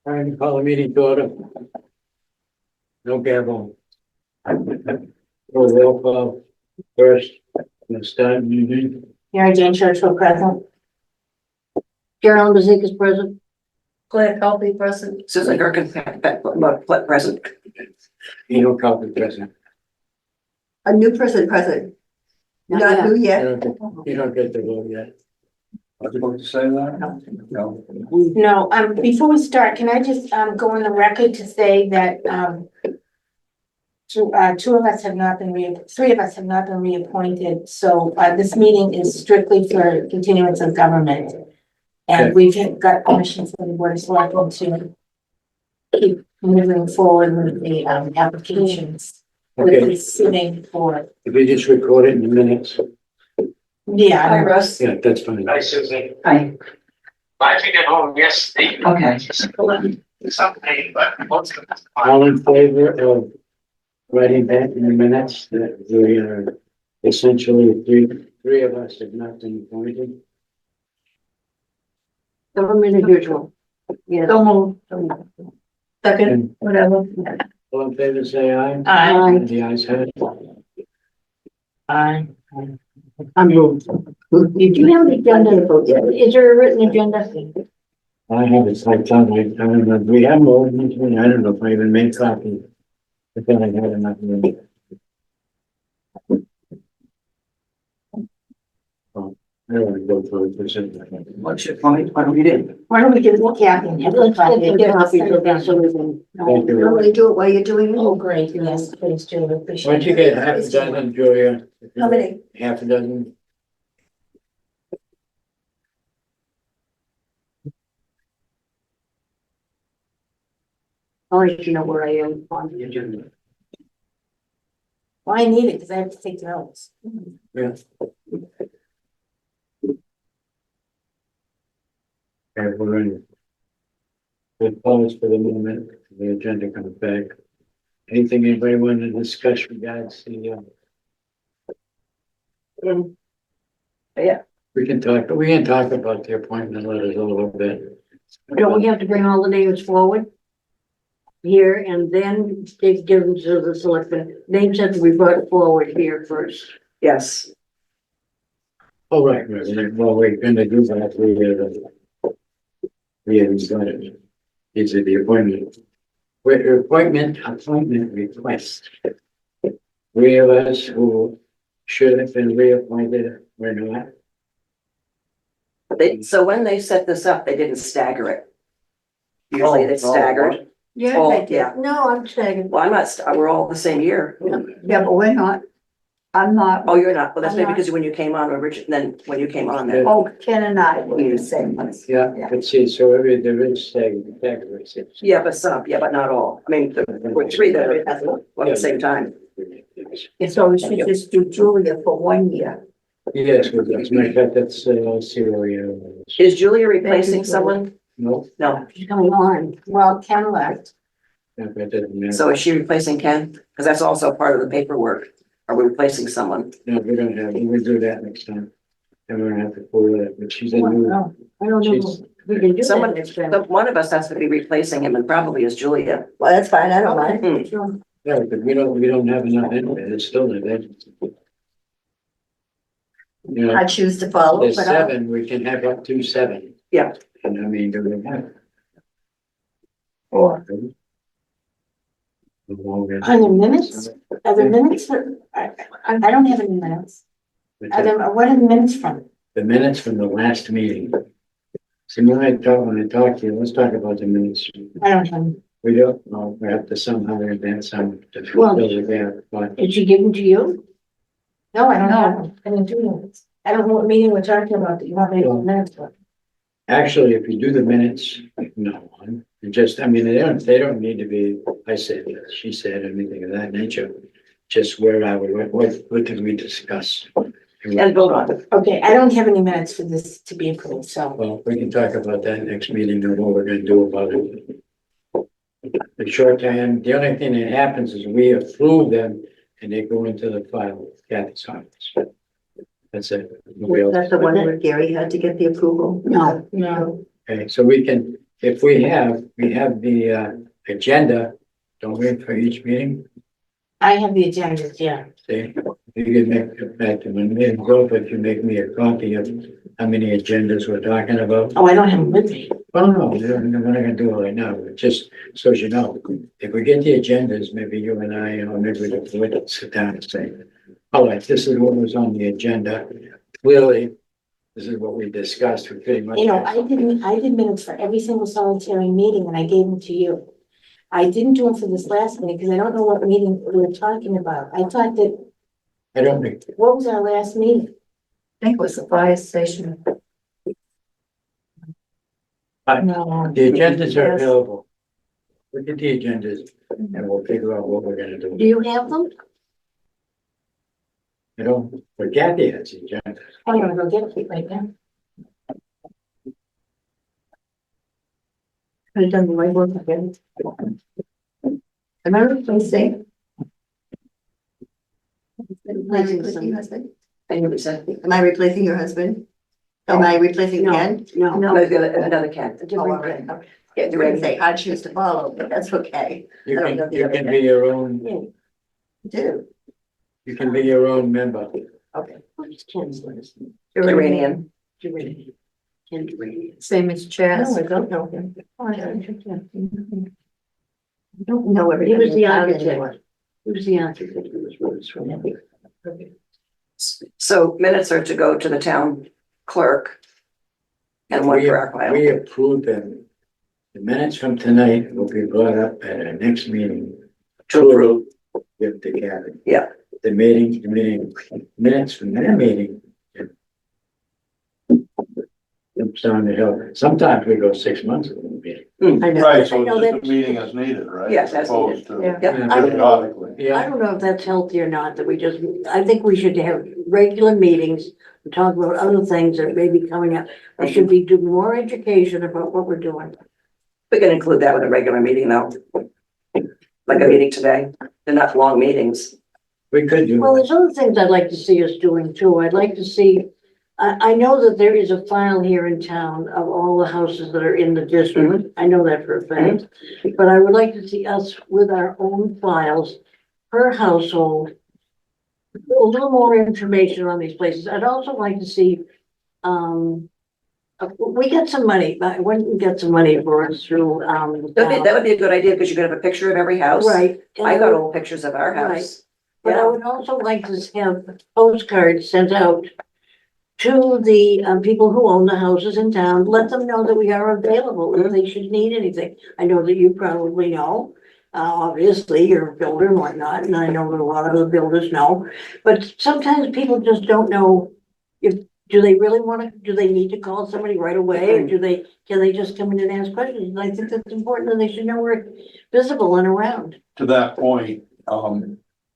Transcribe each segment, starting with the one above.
Trying to call a meeting to order. No gavel. Roll call first. Let's start meeting. Mary Jane Churchill present. Carolyn Bezick is present. Claire Kelby present. Susan Gerken, present. You don't call the president. A new person present. Not Not yet. who You yet. you don't get the vote yet. I was supposed to say that? No. No, before we start, can I just, go on the record to say that, two of us have not been three of us have not been reappointed, so, this meeting is strictly for continuance of government. And Okay. we've got permission from the board of selectmen to keep moving forward with the, applications. With Okay, the sitting for, if you just record it in the minutes, yeah, I Hi, don't- Russ. yeah, that's fine. Hi, Susan. Hi. I can get home yesterday. Okay. Something, but most of the time. All in favor of writing that in the minutes that we are essentially three of us have not been appointed. government as usual. Yeah. Second, whatever. All in favor, say aye. Aye. The ayes have it. Aye. I'm moved. Did you have an agenda? Is there a written agenda? I have it, I don't know, we have more, I don't know if I even made copy. But then I had enough room. Oh, I don't want to go through it, What's your point? Why don't we do? Why don't we give it to Kathy? and have her copy? Thank you. Normally do it while you're doing Oh, it. great, yes, please do, Why appreciate don't you it. get half a dozen, Julia? How many? Half a dozen. I'll let you know where I am on the agenda. Well, I need it because I have to take notes. Yeah. Okay, we're in. Good pause for the moment, the agenda comes back. Anything anybody want to discuss regards the, Yeah. we can talk about the appointment letters a little bit. Don't we have to bring all the names forward? Here and then they give them to the selectmen. Names have to be brought forward here first. Yes. Oh, right, well, we're gonna do that, we haven't got it. These are the appointment. Appointment request. Three of us who should have been reappointed, we're not. So when they set this up, they didn't stagger it. Usually it's staggered. Yeah, Oh, I did. yeah. No, I'm saying, Well, I'm not, we're all the same year. Yeah, but we're not. I'm not. Oh, you're not. Well, that's I'm maybe not. because when you came on, Richard, then when you came on then. Oh, Ken and I were the same ones. Yeah, but see, so there is staggered. Yeah, but some, yeah, but not all. I mean, there were three that are at the same time. So we should just do Julia for 1 year. Yes, well, that's my fact, that's, Syria. Is Julia replacing someone? No, No. she's coming on. Well, Ken left. that doesn't matter. So is she replacing Ken? Because that's also part of the paperwork. Are we replacing someone? No, we don't have, we'll do that next time. And we're gonna have to pull that, but she's a new, Oh, I don't know, She's- if we can do that Someone, next time. one of us has to be replacing him and probably is Julia. Well, that's fine. I don't mind. Hmm. sure. yeah, but we don't have enough anyway, it's still a vacancy. You know, I choose to follow, there's but I'll. 7, we can have up to 7. Yeah. And I mean, do we have? Or On the minutes, are there minutes? I don't have any minutes. Are there, what are the minutes from? The minutes from the last meeting. See, when I talk to you, let's talk about the minutes. I don't have, We don't, we have to somehow advance some to Well- fill the gap, but Did she give them to you? no, I don't have them. I didn't do minutes. I don't know what meeting we're talking about that you want me to do minutes for. actually, if you do the minutes, no, and just, I mean, they don't need to be, I said, this, she said, anything of that nature. Just where I would, what did we discuss? And vote on it. Okay, I don't have any minutes for this to be approved, so. Well, we can talk about that next meeting, and what we're gonna do about it. The short time, the only thing that happens is we approve them and they go into the file with Kathy's office. That's it. Nobody else. that's the one where Gary had to get the approval. No. No. Okay, so we can, if we have the agenda, don't we, for each meeting? I have the agendas, yeah. See, you can make it back to when meeting go, but you make me a copy of how many agendas we're talking about. Oh, I don't have them with me. Oh, no, we're not gonna do it right now, but just so you know, if we get the agendas, maybe you and I, or maybe we can sit down and say, all right, this is what was on the agenda. Clearly, this is what we discussed, we pretty much. You know, I did minutes for every single solitary meeting and I gave them to you. I didn't do them for this last meeting because I don't know what meeting we were talking about. I thought that, I don't think, what was our last meeting? I think it was the fire station. No. the agendas are available. Look at the agendas and we'll figure out what we're gonna Do do. you have them? You know, but Kathy has the agenda. I'm gonna go get it right now. I've done my work again. Am I replacing? Am I replacing your husband? I knew what said. Am I replacing your husband? Am I replacing No. Ken? No. No, another cat. Oh, all right. Yeah, You're gonna say I choose to follow, but that's okay. You I don't know can, the you other can guy. be your own, Do. you can be your own member. Okay. What's Ken's last name? Uranium. Duranian. Ken Duranian. Same as Chaz. No, I don't know him. I don't know He was everything the about architect. anyone. He was the architect who was roots from him. So minutes are to go to the town clerk. And one for our file. We approved them. The minutes from tonight will be brought up at our next meeting. To approve. With the cabinet. Yeah. The meeting, minutes from that meeting. It's down the hill. Sometimes we go 6 months without a meeting. I know. Right, I so know it's just that's- a meeting as needed, right? Yes, as Opposed to Yeah. Yep. I don't know. periodically. I Yeah, don't know if that's healthy or not, that we just, I think we should have regular meetings and talk about other things that may be coming up. There should be do more education about what we're doing. We can include that with a regular meeting though. Like a meeting today. They're not long meetings. we could do Well, that. there's other things I'd like to see us doing too. I'd like to see, I know that there is a file here in town of all the houses that are in the district. I know that for a fact. But I would like to see us with our own files per household. A little more information on these places. I'd also like to see, we got some money, I went and got some money for us through, That would be a good idea because you could have a picture of every house. right. and I got would- old pictures of our house. But I Yeah, would also like to have postcards sent out to the people who own the houses in town, let them know that we are available if they should need anything. I know that you probably know, obviously, you're a builder and whatnot, and I know that a lot of the builders know. But sometimes people just don't know if, do they really wanna, do they need to call somebody right away, or can they just come in and ask questions? And I think that's important, and they should know we're visible and around. To that point,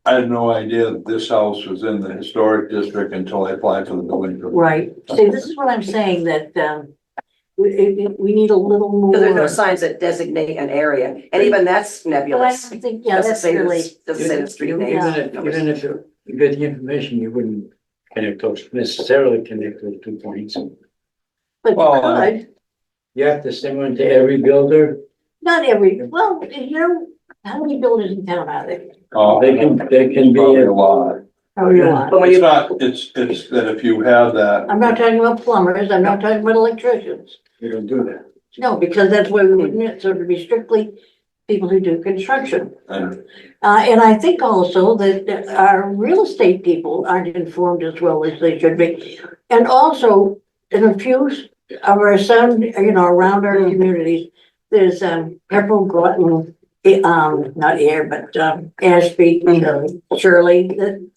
I had no idea that this house was in the historic district until I applied for the building permit. Right, see, this is what I'm saying, that, we need a little more. because there's no signs that designate an area, and even that's But I nebulous. don't think, yeah, Doesn't that's say really, doesn't say the street names. Even if you get the information, you wouldn't connect those, necessarily connect those 2 points. but Well, you could, You have to send one to every builder. not every, well, you know, how many builders in town are there? They can be, Probably a lot. Probably a lot. But when It's you, not, it's that if you have that. I'm not talking about plumbers, I'm not talking about electricians. you don't do that. No, because that's where we wouldn't, so it'd be strictly people who do construction. And And I think also that our real estate people aren't informed as well as they should be. And also, in a few of our sound, around our communities, there's, Pepperell, Groton, not here, but, Ashby, Shirley, that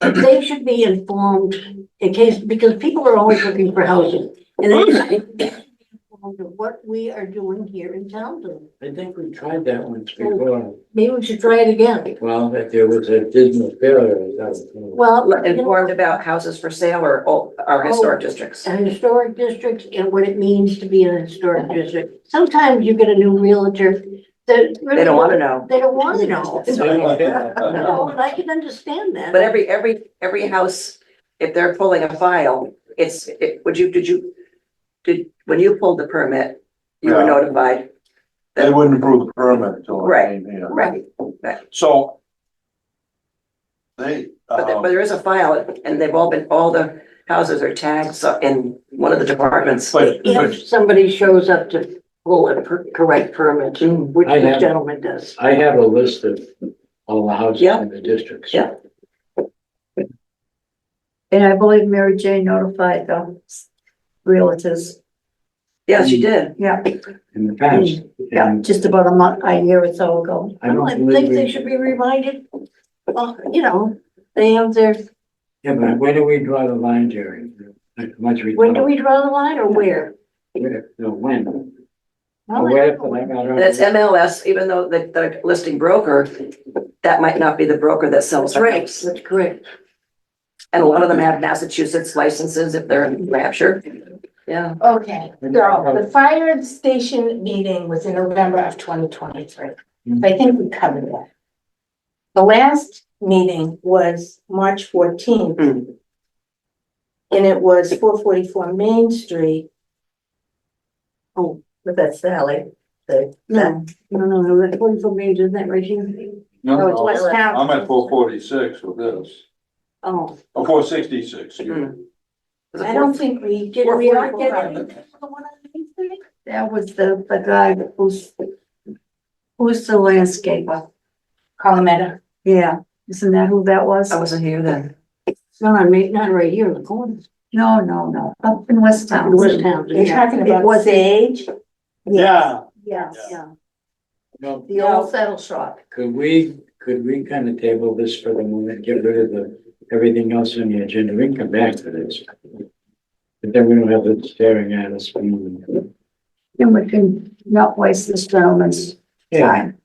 they should be informed in case, because people are always looking for housing. And they should be informed of what we are doing here in Townsend. I think we tried that once before. Maybe we should try it again. Well, if there was a dismal failure, that was. Well, informed about houses for sale or our historic districts. historic districts and what it means to be in a historic district. Sometimes you get a new realtor that. They don't want to know. They don't want to know. Yeah. No, and I can understand that. But every house, if they're pulling a file, when you pulled the permit, You were Yeah. notified. They wouldn't approve the permit until it Right. came here. Right. So. They, But there is a file and they've all the houses are tagged in one of the departments. but, If somebody shows up to pull a correct permit, which I this have- gentleman does. I have a list of all the houses Yeah. in the districts. Yeah. And I believe Mary Jane notified the realtors, Yeah, she did. yeah, In the past. yeah, And just about a year or so ago. I I don't think believe they we, should be reminded. Well, you know, they have their, yeah, but where do we draw the line, Jerry? Like, much we. when do we draw the line or where? No, when? Well, Or where, like, I don't. And it's MLS, even though the listing broker, that might not be the broker that sells That's the right, house. that's correct. And a lot of them have Massachusetts licenses if they're in New Hampshire. Yeah. Okay, so the fire station meeting was in November of 2023. I think we covered that. The last meeting was March 14th. Mm. And it was 444 Main Street. But that's Sally. No, no, that's one for me, isn't that right here? Oh, No, it's West I'm Town. at 446 with this, Oh, or 466. Mm. I don't think we did we not 444 get right. anything for the one on Main Street? That was the guy who's the landscaper? Colometta. Yeah, isn't that who that was? I wasn't here then. It's not on me, not right here in the corner. No, up in West Town. West Town, You're yeah. talking It about was- Sage? Yeah, Yes, Yeah. No, the old saddle shop. could we kind of table this for the moment, get rid of everything else on the agenda, we can come back to this. But then we don't have it staring at us. And we can not waste this gentleman's Yeah, time.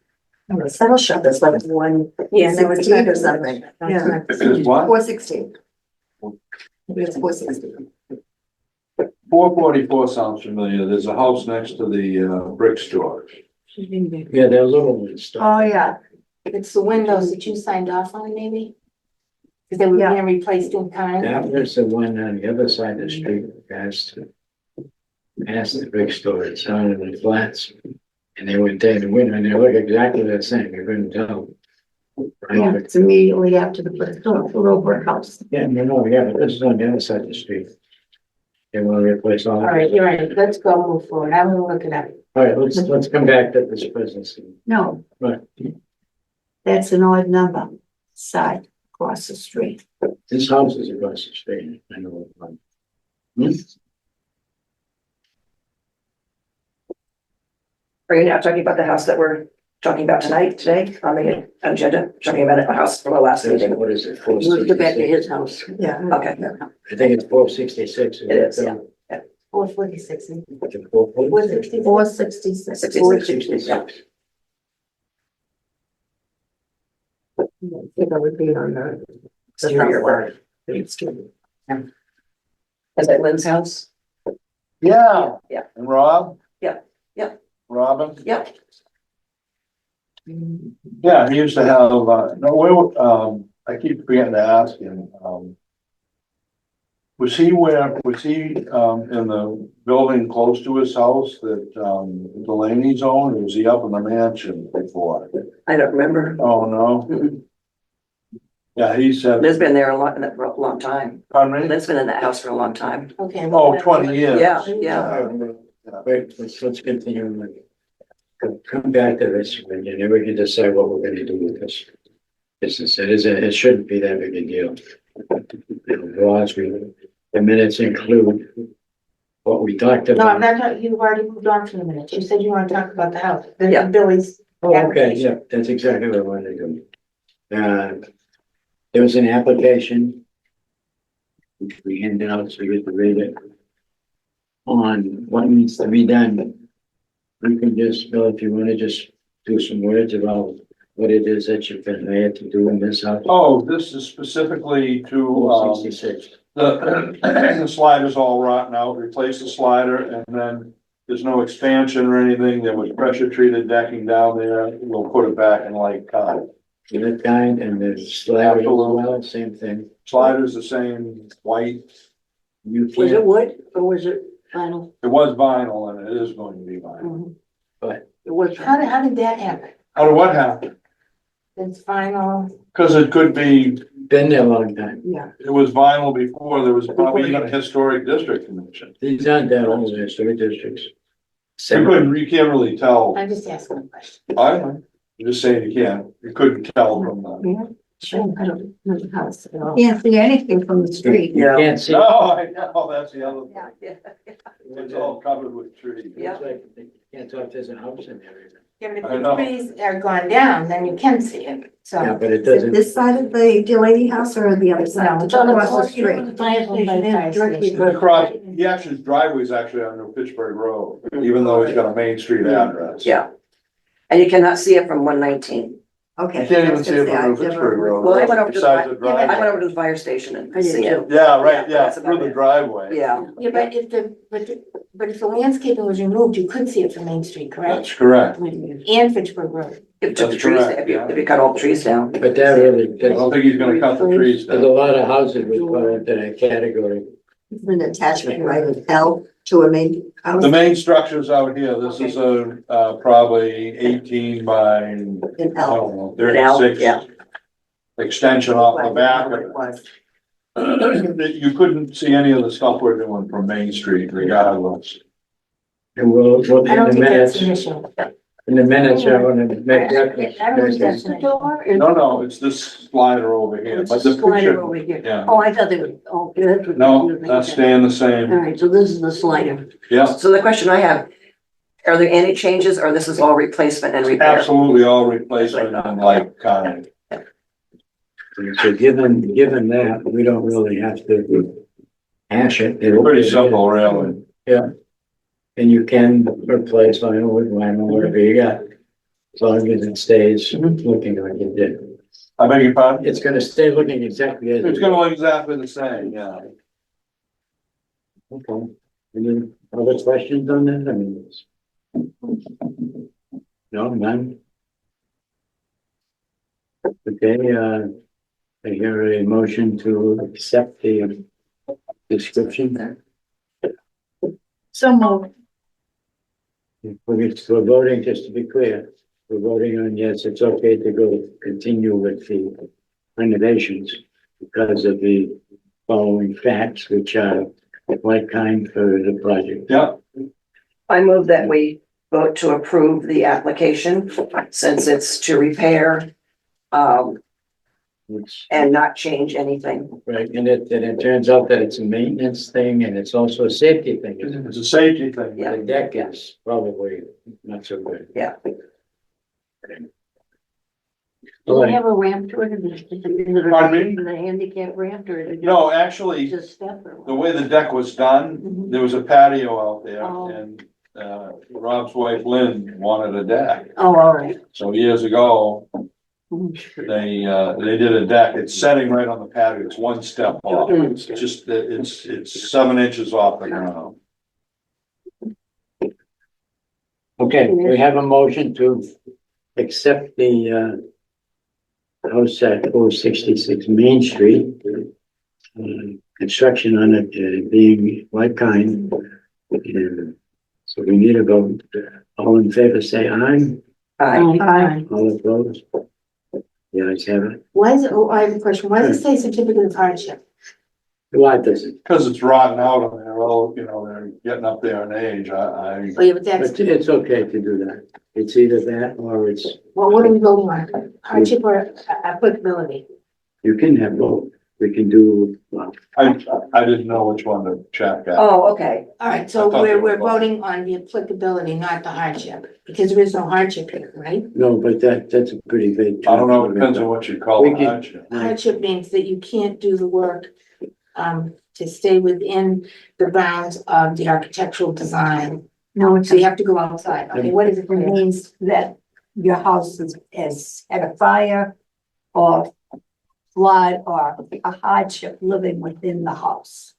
The saddle shop is like one, Yes, there was two or something. Yeah. it's what? 416. It's 416. 444 sounds familiar. There's a house next to the brick store. yeah, they're little ones. Oh, yeah, It's the windows that you signed off on, maybe? Because they were Yeah. being replaced in kind. That was the one on the other side of the street, past the brick store, it's on in the flats. And they went there in the winter and they look exactly the same, you couldn't tell. yeah, it's immediately after the little brick house. Yeah, no, yeah, but this is on the other side of the street. They want to replace all. All right, you're right. Let's go move forward. I'm gonna look it up. All right, let's come back to this business. No, Right, that's an odd number, side across the street. this house is across the street, I know. Hmm? Are you now talking about the house that we're talking about today on the agenda? Talking about a house from the last meeting? What is it? We'll go back to 466? his house. Yeah. Okay, I think it's 466. It is, yeah. 446. Is it 446? 466. 466. 466. I think I would be on the. Exterior work. Is that Lynn's house? Yeah. Yeah. And Rob? Yeah, yeah. Robin? Yep. Yeah, he used to have, I keep forgetting to ask him, was he in the building close to his house that, Delaney's owned, or was he up in the mansion before? I don't remember. Oh, no? Mm-mm. Yeah, he said, Lynn's been there for a long time. pardon me? Lynn's been in that house for a long time. Okay. Oh, 20 years. Yeah, yeah. Wait, let's continue. Come back to this, and then we can decide what we're gonna do with this. Business, it shouldn't be that big a deal. Laws, the minutes include what we talked No, I'm about. not, you've already moved on from the minutes. You said you want to talk about the house. The Yeah. Billy's. Oh, okay, yeah, that's exactly what I wanted to do. There was an application. Which we handed out, so you get to read it. On what needs to be done. You can just, Bill, if you wanna just do some words about what it is that you've been hired to do in this house. Oh, this is specifically to, 66. the slider's all rotten out, replace the slider, and then there's no expansion or anything, there was pressure treated decking down there, we'll put it back in like, That kind, and the slab as well, same thing. slider's the same, white. You Was it can't, wood or was it Final. It was vinyl and it is going to be vinyl. But It was. How did that happen? How did what happen? It's final, Cause it could be, been there a long time. Yeah. it was vinyl before, there was probably even a historic district commission. These aren't that old, they're historic districts. You can't really tell. I'm just asking a question. I'm just saying you couldn't tell from the. I don't know the house at all. Can't see anything from the street. You Yeah. can't see. No, I know, that's the other thing. Yeah. It's all covered with trees. Yeah. It's like, you can't tell if there's a house in there. Yeah, but if I the know. trees are gone down, then you can see it, Yeah, so. but it Is it doesn't, this side of the Delaney house or the other side? No, It's on the Across corner, the street. the fire station Fire is directly station. across. Across, his driveway's actually on New Pittsburgh Road, even though he's got a Main Street address. Yeah. And you cannot see it from 119. Okay. You can't even that's see it gonna from New I've never- Pittsburgh Road. Well, I went over to the, Besides the I driveway. went over to the fire station and I did see it. too. Yeah, right, yeah, That's about through the it. driveway. Yeah, Yeah, but if the landscaping was removed, you could see it from Main Street, correct? That's correct. And Fitchburg Road. if you took the That's trees, correct, if you cut all the trees down. but that really, I don't think he's gonna cut the trees there's a down. lot of houses would fall into that category. It's an attachment, right, with L to a main house. The main structure's out here, this is probably 18 by, I In don't L. know, Now, 36. yeah. Extension off the back. Where it was. You couldn't see any of the stuff we're doing from Main Street regardless. And we'll, I don't in the think that's minutes, an issue. in the minutes, I want to make reference. I don't think that's an issue. No, it's this slider over here, It's but a the slider picture, over here. yeah. Oh, I thought they were, oh, that's what. No, that's staying the All same, right, so this is the slider. yeah, So the question I have, are there any changes or this is all replacement and repair? absolutely all replacement and like kind of. So given that, we don't really have to hash it. Pretty simple, really. And you can replace vinyl with vinyl, whatever you got. As long as it stays looking like it did. I beg your pardon? It's gonna stay looking exactly as. It's gonna look exactly the same, yeah. Okay. Any other questions on that? I mean. No, none? Okay, I hear a motion to accept the description there. So moved. We're voting, just to be clear, we're voting on, yes, it's okay to go continue with the renovations because of the following facts, which are like kind for the project. Yeah, I move that we vote to approve the application since it's to repair, Which, and not change anything. right, and it turns out that it's a maintenance thing and it's also a safety thing. isn't it? it's a safety thing. Yeah. The deck is probably not so good. Yeah. Do they have a ramp to it? Is it Pardon me? a handicap ramp or is it? No, actually, Just a step or? the way the deck was done, there was a patio out there Oh. and, Rob's wife Lynn wanted a deck. Oh, all right. So years ago, they did a deck. It's setting right on the patio. It's one step off. It's just, that it's 7 inches off the ground. Okay, we have a motion to accept the house at 466 Main Street. Construction on it being like kind. And so we need a vote. All in favor, say aye. Aye. All opposed? The ayes have it. Why is it, oh, I have a question. Why does it say certificate of hardship? Why does it? Because it's rotting out and they're all, they're getting up there in age. Oh, yeah, but that's, But it's okay to do that. It's either that or it's, well, what are we voting on? Hardship or applicability? you can have both. We can do, well, I didn't know which one to check out. Oh, okay. All right, I so thought they were we're both. voting on the applicability, not the hardship, because there is no hardship here, right? no, but that's a pretty vague. I don't know, it depends on what you call We it. can- hardship. Hardship means that you can't do the work to stay within the bounds of the architectural design. No, it's, So you have to go outside. Okay, what is it? it means that your house is had a fire or flood or a hardship living within the house.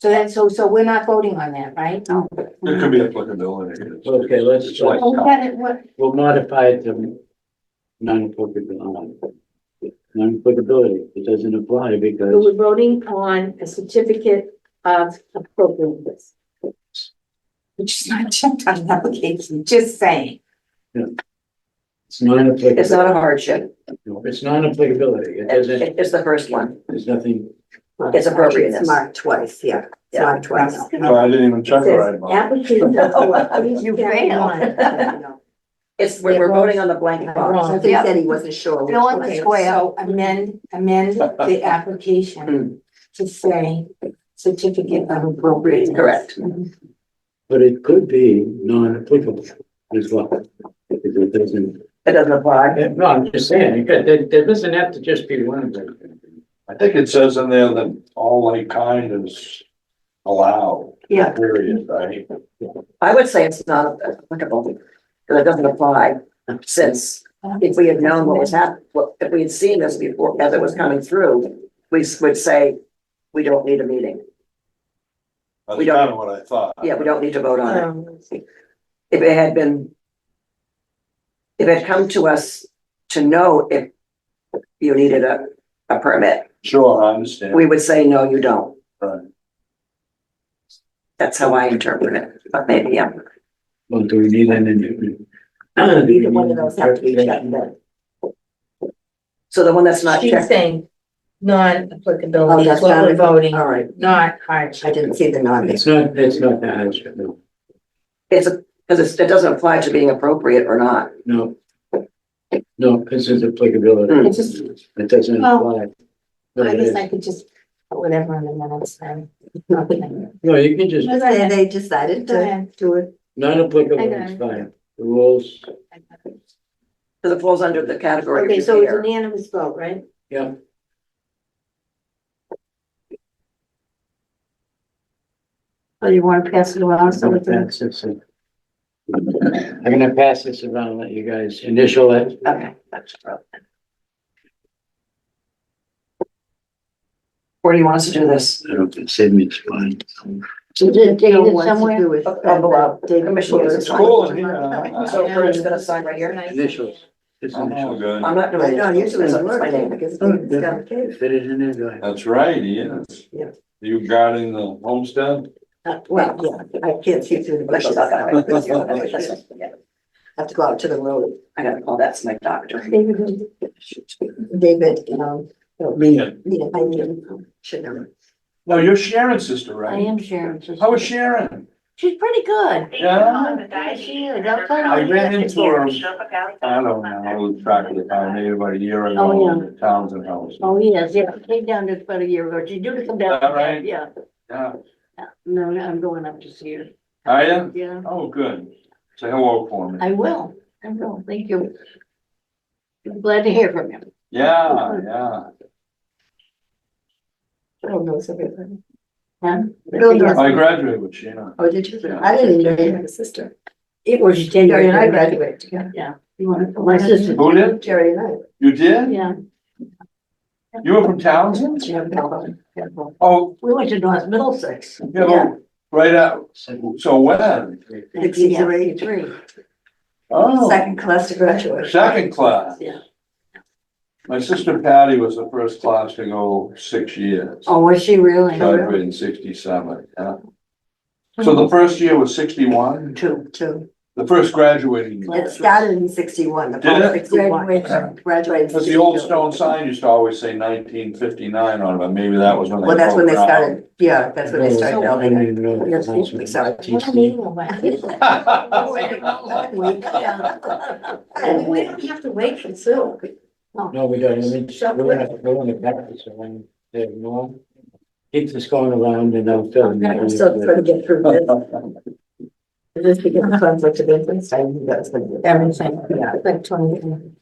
So we're not voting on that, right? No. It could be applicability. Okay, let's, It's like- Oh, got it, what, we'll modify it to non-applicability. Non-applicability, it doesn't apply so because, we're voting on a certificate of appropriateness. Which is not checked on the application, just saying. It's non-applicable. It's not a hardship. No, it's non-applicability. It doesn't, It's the first one. there's nothing, It's appropriateness. It's marked twice, yeah. It's Yeah. marked twice. So I didn't even check the right one. Application. You failed. It's, we're voting on the blank box. Wrong. He said he wasn't sure. Fill in the Okay, square, so amend the application to say certificate of appropriateness. Correct. but it could be non-applicable as well. Because it doesn't, It doesn't apply. no, I'm just saying, you got, there doesn't have to just be one of them. I think it says in there that all like kind is allowed. Yeah. Period, right? I would say it's not applicable because it doesn't apply since if we had known what was happening, if we had seen this before as it was coming through, we would say, we don't need a meeting. That's We don't- kind of what I thought. Yeah, we don't need to vote on it. Let's see. If it had been, if it had come to us to know if you needed a permit, Sure, I understand. we would say, no, you don't. Right. That's how I interpret it, but maybe, yeah. Well, do we need an? Either one of those have to be checked then. So the one that's not She's checked, saying non-applicability Oh, is that's what we're not- voting, All right, not I hardship. didn't see the non. It's not the hardship, no, because it doesn't apply to being appropriate or not. no. No, because it's applicability, It's just, it doesn't Well, apply. No, I it guess is. I could just put whatever in the minutes then. Nothing. No, you can just, Say they decided Go to ahead. do it. non-applicable I got is it. fine, the rules, Because it falls under the category of Okay, so it's repair. unanimous vote, right? yeah. Oh, you want to pass it around so we can. Pass this, I'm gonna pass this around, and let you guys initial it. Okay. Where do you want us to do this? I don't think Sydney's fine. Is it dated somewhere? Below. Commissioners. It's cool in here. So Kurt's gonna sign right here? Initials. It's I'm all initials. good. I'm not I doing know, it. usually it's It's my working name. because Oh, it's got a case. Fit it in there, go ahead. That's right, he is. Yeah. You guarding the homestead? Well, yeah, I can't see through the Let's bushes. go that way. Have to go out to the road. I gotta call that my doctor. David, I should know. No, you're Sharon's sister, I right? am Sharon's sister. How is Sharon? She's pretty good. Yeah? Yeah, she is. I'll tell I you. ran into her, I don't know, I was track of the town, maybe about a year ago, Oh, yeah. in the Townsend House. Oh, yes, yeah, she came down there about a year ago. She's due to come down. Is that right? Yeah, Yeah, no, I'm going up to see her. are you? Yeah, Oh, good. Say hello for me. I will, thank you. I'm glad to hear from you. Yeah, yeah. Bill knows everything. Huh? Bill knows. I graduated with Sheena. Oh, did you? I didn't even know you had a sister. It was January. Jerry and I graduated together. Yeah. You want to? My sister. Who did? Jerry and I. You did? Yeah, You were from Townsend? Yeah, Bill. Oh, we went to North Middlesex. yeah, well, right out, so when? 63. 63. Oh, Second class to graduate. second class. Yeah. My sister Patty was the first class to go 6 years. Oh, was she really? Graduated in 67, yeah. So the first year was 61, Two. the first graduating year. It started in 61. The Did it? 61. Graduated. Because the old stone sign used to always say 1959 on it, but maybe that was when they. Well, that's when they broke ground. started, yeah, that's when they started I building didn't it. even know. Yes, the house was sorry. What a TC. meeting we're having. We don't have to wait for Sue. No, we don't, I mean, we're gonna practice around there, no? Keep this going around and I'll fill in. I'm still trying to get through this. Just because of conflict of interest, I think that's the. Everything. Yeah, Like 20.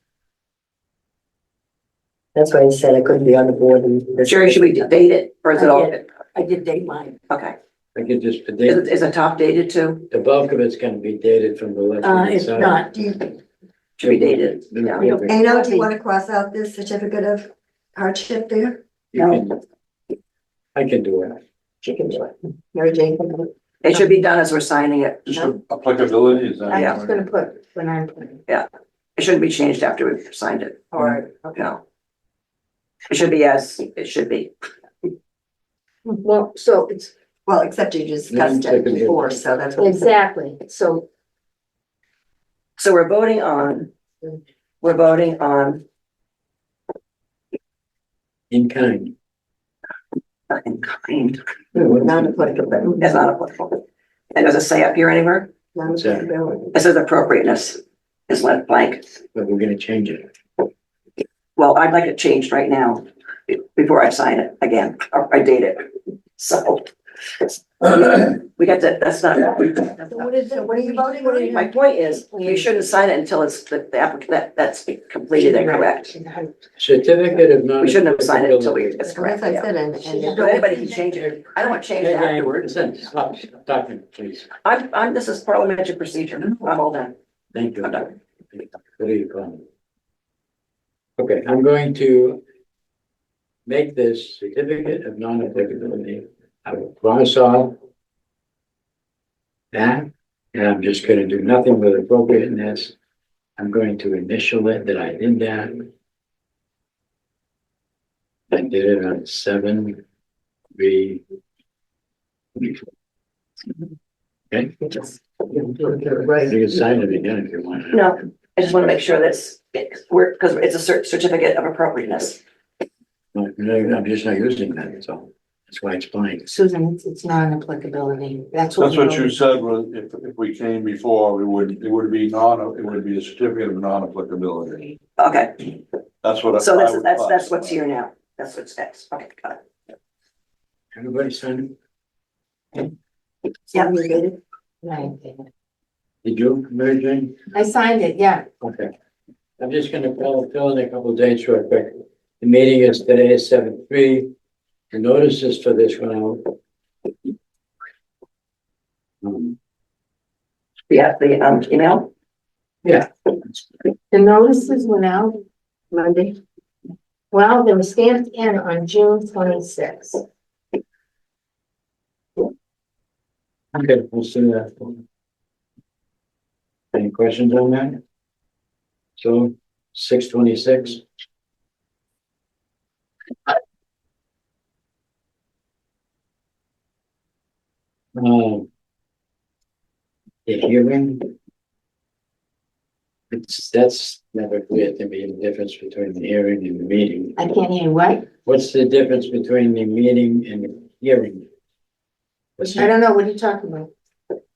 that's why I said I couldn't be on the board and. Jerry, should we date it or is it all? I did date mine. Okay. I could just, Is the top dated too? the bulk of it's gonna be dated from the left. It's not. Should we date it? Yeah. Ano, do you want to cross out this certificate of hardship there? I can do it. She can do it. Mary Jane can do it. It should be done as we're signing it. Just applicability, is that? I'm Yeah. just gonna put when I'm putting. It shouldn't be changed after we've signed it. All right. No. It should be as it should be. Well, so it's Well, except you discussed it before, so that's what. Exactly, so So we're voting on In kind. in kind. Non-applicable. It's not applicable. And does it say up here anywhere? Non-applicability. It says appropriateness is left blank. But we're gonna change it. Well, I'd like it changed right now before I sign it again, or I date it. So. We got that, that's not. What is it? What are you voting on? My point is, you shouldn't sign it until it's the applicant, that's completed and correct. Certificate of non. We shouldn't have signed it until it's As correct. I Yeah. said, and. But anybody can change it. I don't want to change it afterwards. Listen, stop talking, please. This is parliamentary procedure. I'm all done. Thank you. I'm done. What do you call it? Okay, I'm going to make this certificate of non-applicability. I will cross off that, and I'm just gonna do nothing with appropriateness. I'm going to initial it that I did that. I did it on 7/3. Okay, you can sign it again if you want. No, I just want to make sure because it's a certificate of appropriateness. No, I'm just not using that, that's all. That's why it's blank. Susan, it's non-applicability, that's That's what you said, was if we came before, it would be a certificate of non-applicability. Okay, That's what. so I would that's what's classify. here now. That's what's next. Okay, got it. Everybody sign it? Yeah. Right. Did you, Mary Jane? I signed it, yeah. Okay. I'm just gonna fill in a couple of dates real quick. The meeting is today is 7/3. The notices for this one out. Yeah, the email. Yeah. The notices went out Monday. Well, they were stamped in on June 26th. Okay, we'll see that. Any questions on that? So 6/26. The hearing. That's never clear to me, the difference between the hearing and the meeting. I can't hear what? What's the difference between the meeting and the hearing? What's I don't know, what are you talking about?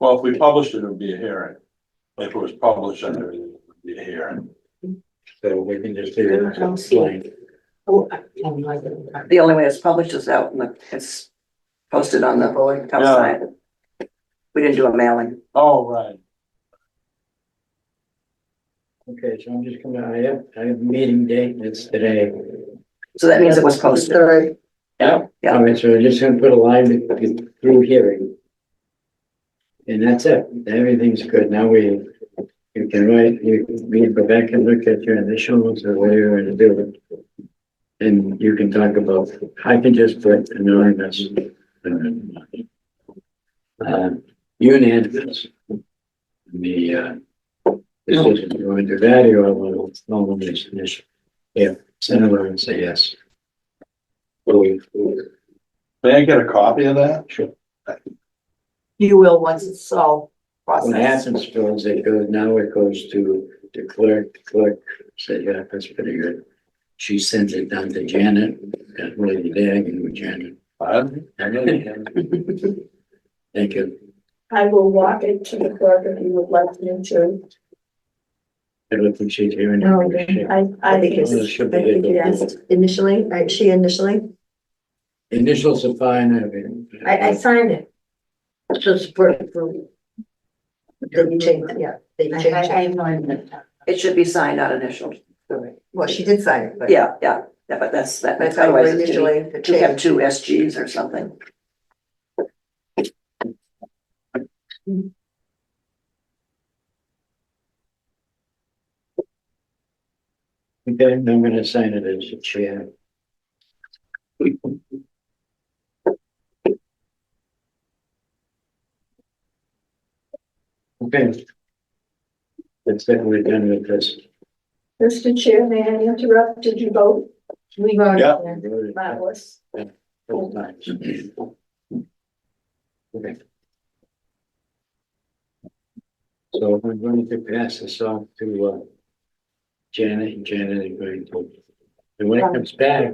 Well, if we published it, it would be a hearing. If it was published and everything, it would be a hearing. So we can just leave it I don't see it. blank. Oh, I can't like it. The only way it's published is out and it's posted on the outside. We didn't do a mailing. Oh, right. Okay, so I'm just gonna, I have a meeting date, it's today. So that means it was posted. Yeah. Yeah. All right, so we're just gonna put a line through hearing. And that's it, everything's good, now you can write, you can go back and look at your initials or whatever you're gonna do. And you can talk about, I can just put anonymous. Unanimous. The, decision, you want to do that, or will this initial? Yeah, send it over and say yes. May I get a copy of that? Sure. You will once it's all What processed. happens to is it goes, now it goes to the clerk said, yeah, that's pretty good. She sends it down to Janet, got really dagging with Janet. Thank you. I will walk it to the clerk if you would like me to. I don't think she's hearing. No, it. I think think Well, it should be yes. Initially, she initially, Initials are fine, I mean. I signed it. So support. then you change, yeah, then you change I it. have no idea. It should be signed, not initialed. Well, she did sign it, but. Yeah, but that's, That's otherwise it's initially gonna the be, you have change. two SGs or something. Okay, I'm gonna sign it as a chair. Okay. That's it, we're done with this. Mr. Chair, may I interrupt? Did you vote? We voted. Yeah. yeah. Marvelous. Both times. Okay. So I'm going to pass this off to, Janet, and Janet is going to, and when it comes back,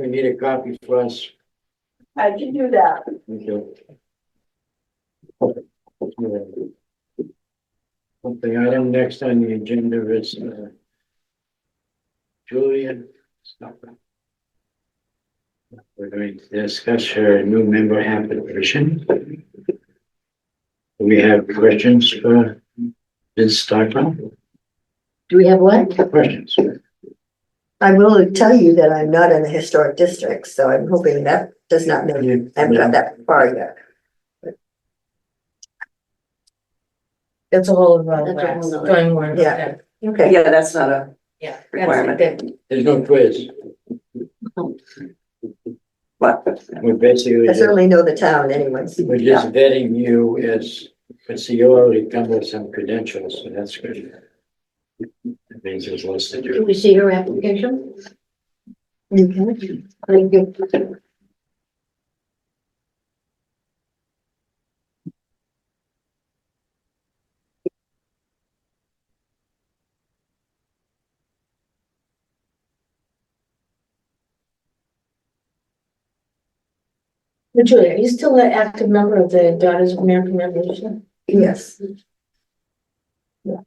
we need a copy for us. I can do that. Thank you. Okay, item next on the agenda is, Julia. We're going to discuss her new member application. We have questions for Ms. Stockman? Do we have what? Questions? I will tell you that I'm not in the historic district, so I'm hoping that does not mean I haven't got that far yet. It's a whole That's a whole west, nother- going more. Yeah. Okay, Yeah, that's not a Yeah. requirement. There's no quiz. But We're basically I just, certainly know the town anyways. we're just vetting you as, but see, you already come with some credentials, so that's good. That means there's less to Do do. we see her application? You can. Thank you. Julia, are you still an active member of the Daughters of American Revolution? Yes. Yeah.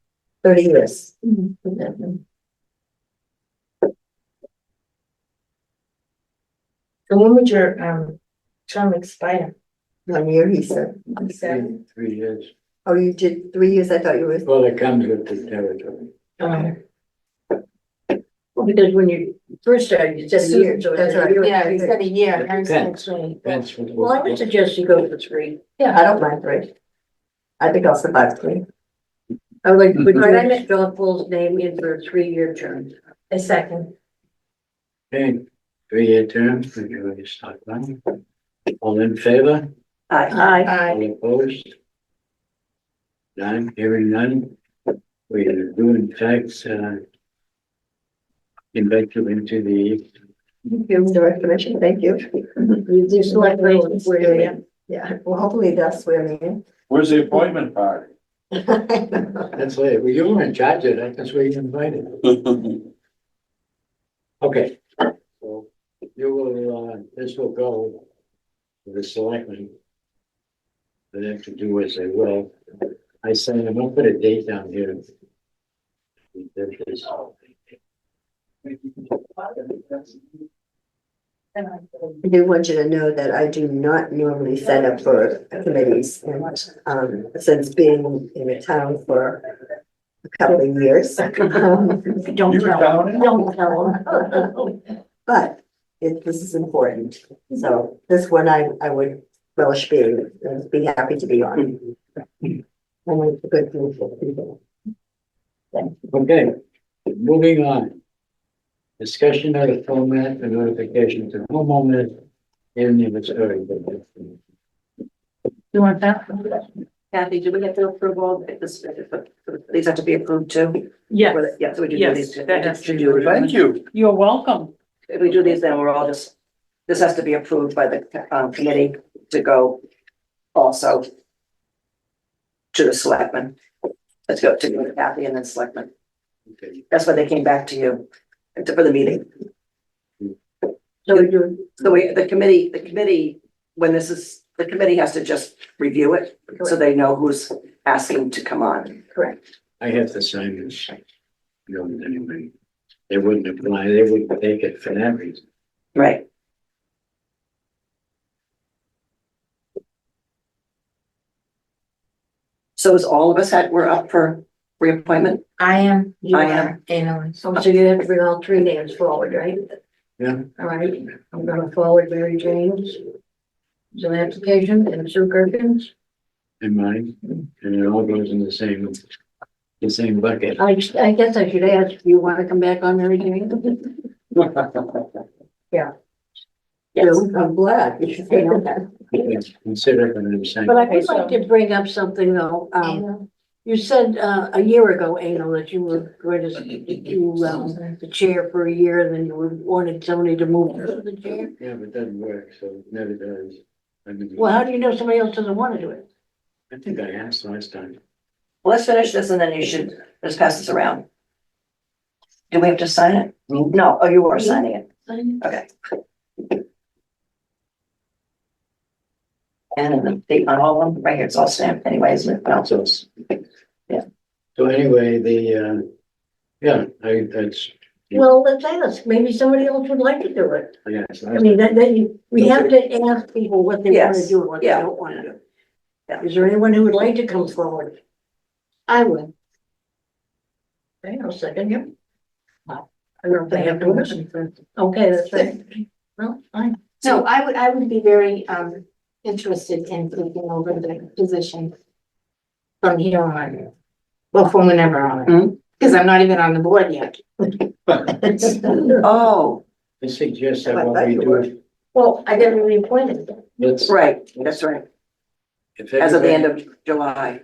30 years. So when would your term expire? 1 year, he said. Seven. 3 years. Oh, you did 3 years? I thought you were. Well, it comes with the territory. Well, because when you first started, you said a year, so it's That's a right. year. Yeah, he said a year. It I said depends. three. Depends with Well, I would suggest you go for 3. I don't mind 3. I think I'll survive 3. I would like to put Right, I George meant- Stoffels' name in for a 3-year term. A second. Okay, 3-year term for Julia Stockman. All in favor? I, All opposed? None, hearing none. We do in fact, invite you into the, Give me the recognition. Thank you. You select those where you are. Yeah, well, hopefully that's where I am. Where's the appointment party? that's later. Well, you were in charge of that, that's where you invited. Okay, so you will, this will go to the selectmen. They have to do as they will. I say, I'm gonna put a date down here. I do want you to know that I do not normally sign up for committees, and since being in the town for a couple of years. Don't You were tell down them, don't tell them. But this is important, so this one I would relish being, and be happy to be on. And it's a good group of people. Okay, moving on. Discussion of the format for notification to homeowners in the Missouri. You want that? Kathy, do we have to approve all of this? These have to be approved too? Yes, Yeah, so we do Yes, these. that has to be do- Thank you. you're welcome. If we do these, then we're all just, this has to be approved by the committee to go also to the selectmen. Let's go to Kathy and then selectmen. Okay. That's why they came back to you for the meeting. So we do, So the committee, when this is, the committee has to just review it, so they know who's asking to come on. correct. I have to sign this. You know, anyway, they wouldn't apply, they wouldn't take it for that reason. Right. So is all of us we're up for reappointment? I am. You I are. am. Annalise. So you have to bring all 3 names forward, right? Yeah. All right, I'm gonna forward Mary Jane's. It's an application and Sue Gerkins. In mine, and it all goes in the same bucket. I guess I should ask, do you want to come back on Mary Jane? Yes, Yes. I'm glad. You should say that. Consider it an same. But I would like to bring up something though. Anna. You said a year ago, Anal, that you were going to do the chair for a year, and then you wanted somebody to move to the chair. Yeah, but it doesn't work, so it never does. Well, how do you know somebody else doesn't want to do it? I think I asked last time. Well, let's finish this and then you should just pass this around. Do we have to sign it? No, oh, you are signing it. Okay. And the date on all of them, right here, it's all stamped anyways, well, So, Yeah. So anyway, that's, Well, let's ask, maybe somebody else would like to do it. yes. I mean, we have to ask people what they want to Yes, do and what they yeah. don't want to do. Yeah. Is there anyone who would like to come forward? I would. Okay, I'll second you. I don't think I have to listen for, okay, that's right. Well, fine. No, I would be very, interested in taking over the position from here on. Well, from whenever on, because I'm not even on the board yet. Oh, I suggest that I what thought we you do, were. Well, I got reappointed. let's. right, that's right, If as of the end everybody- of July,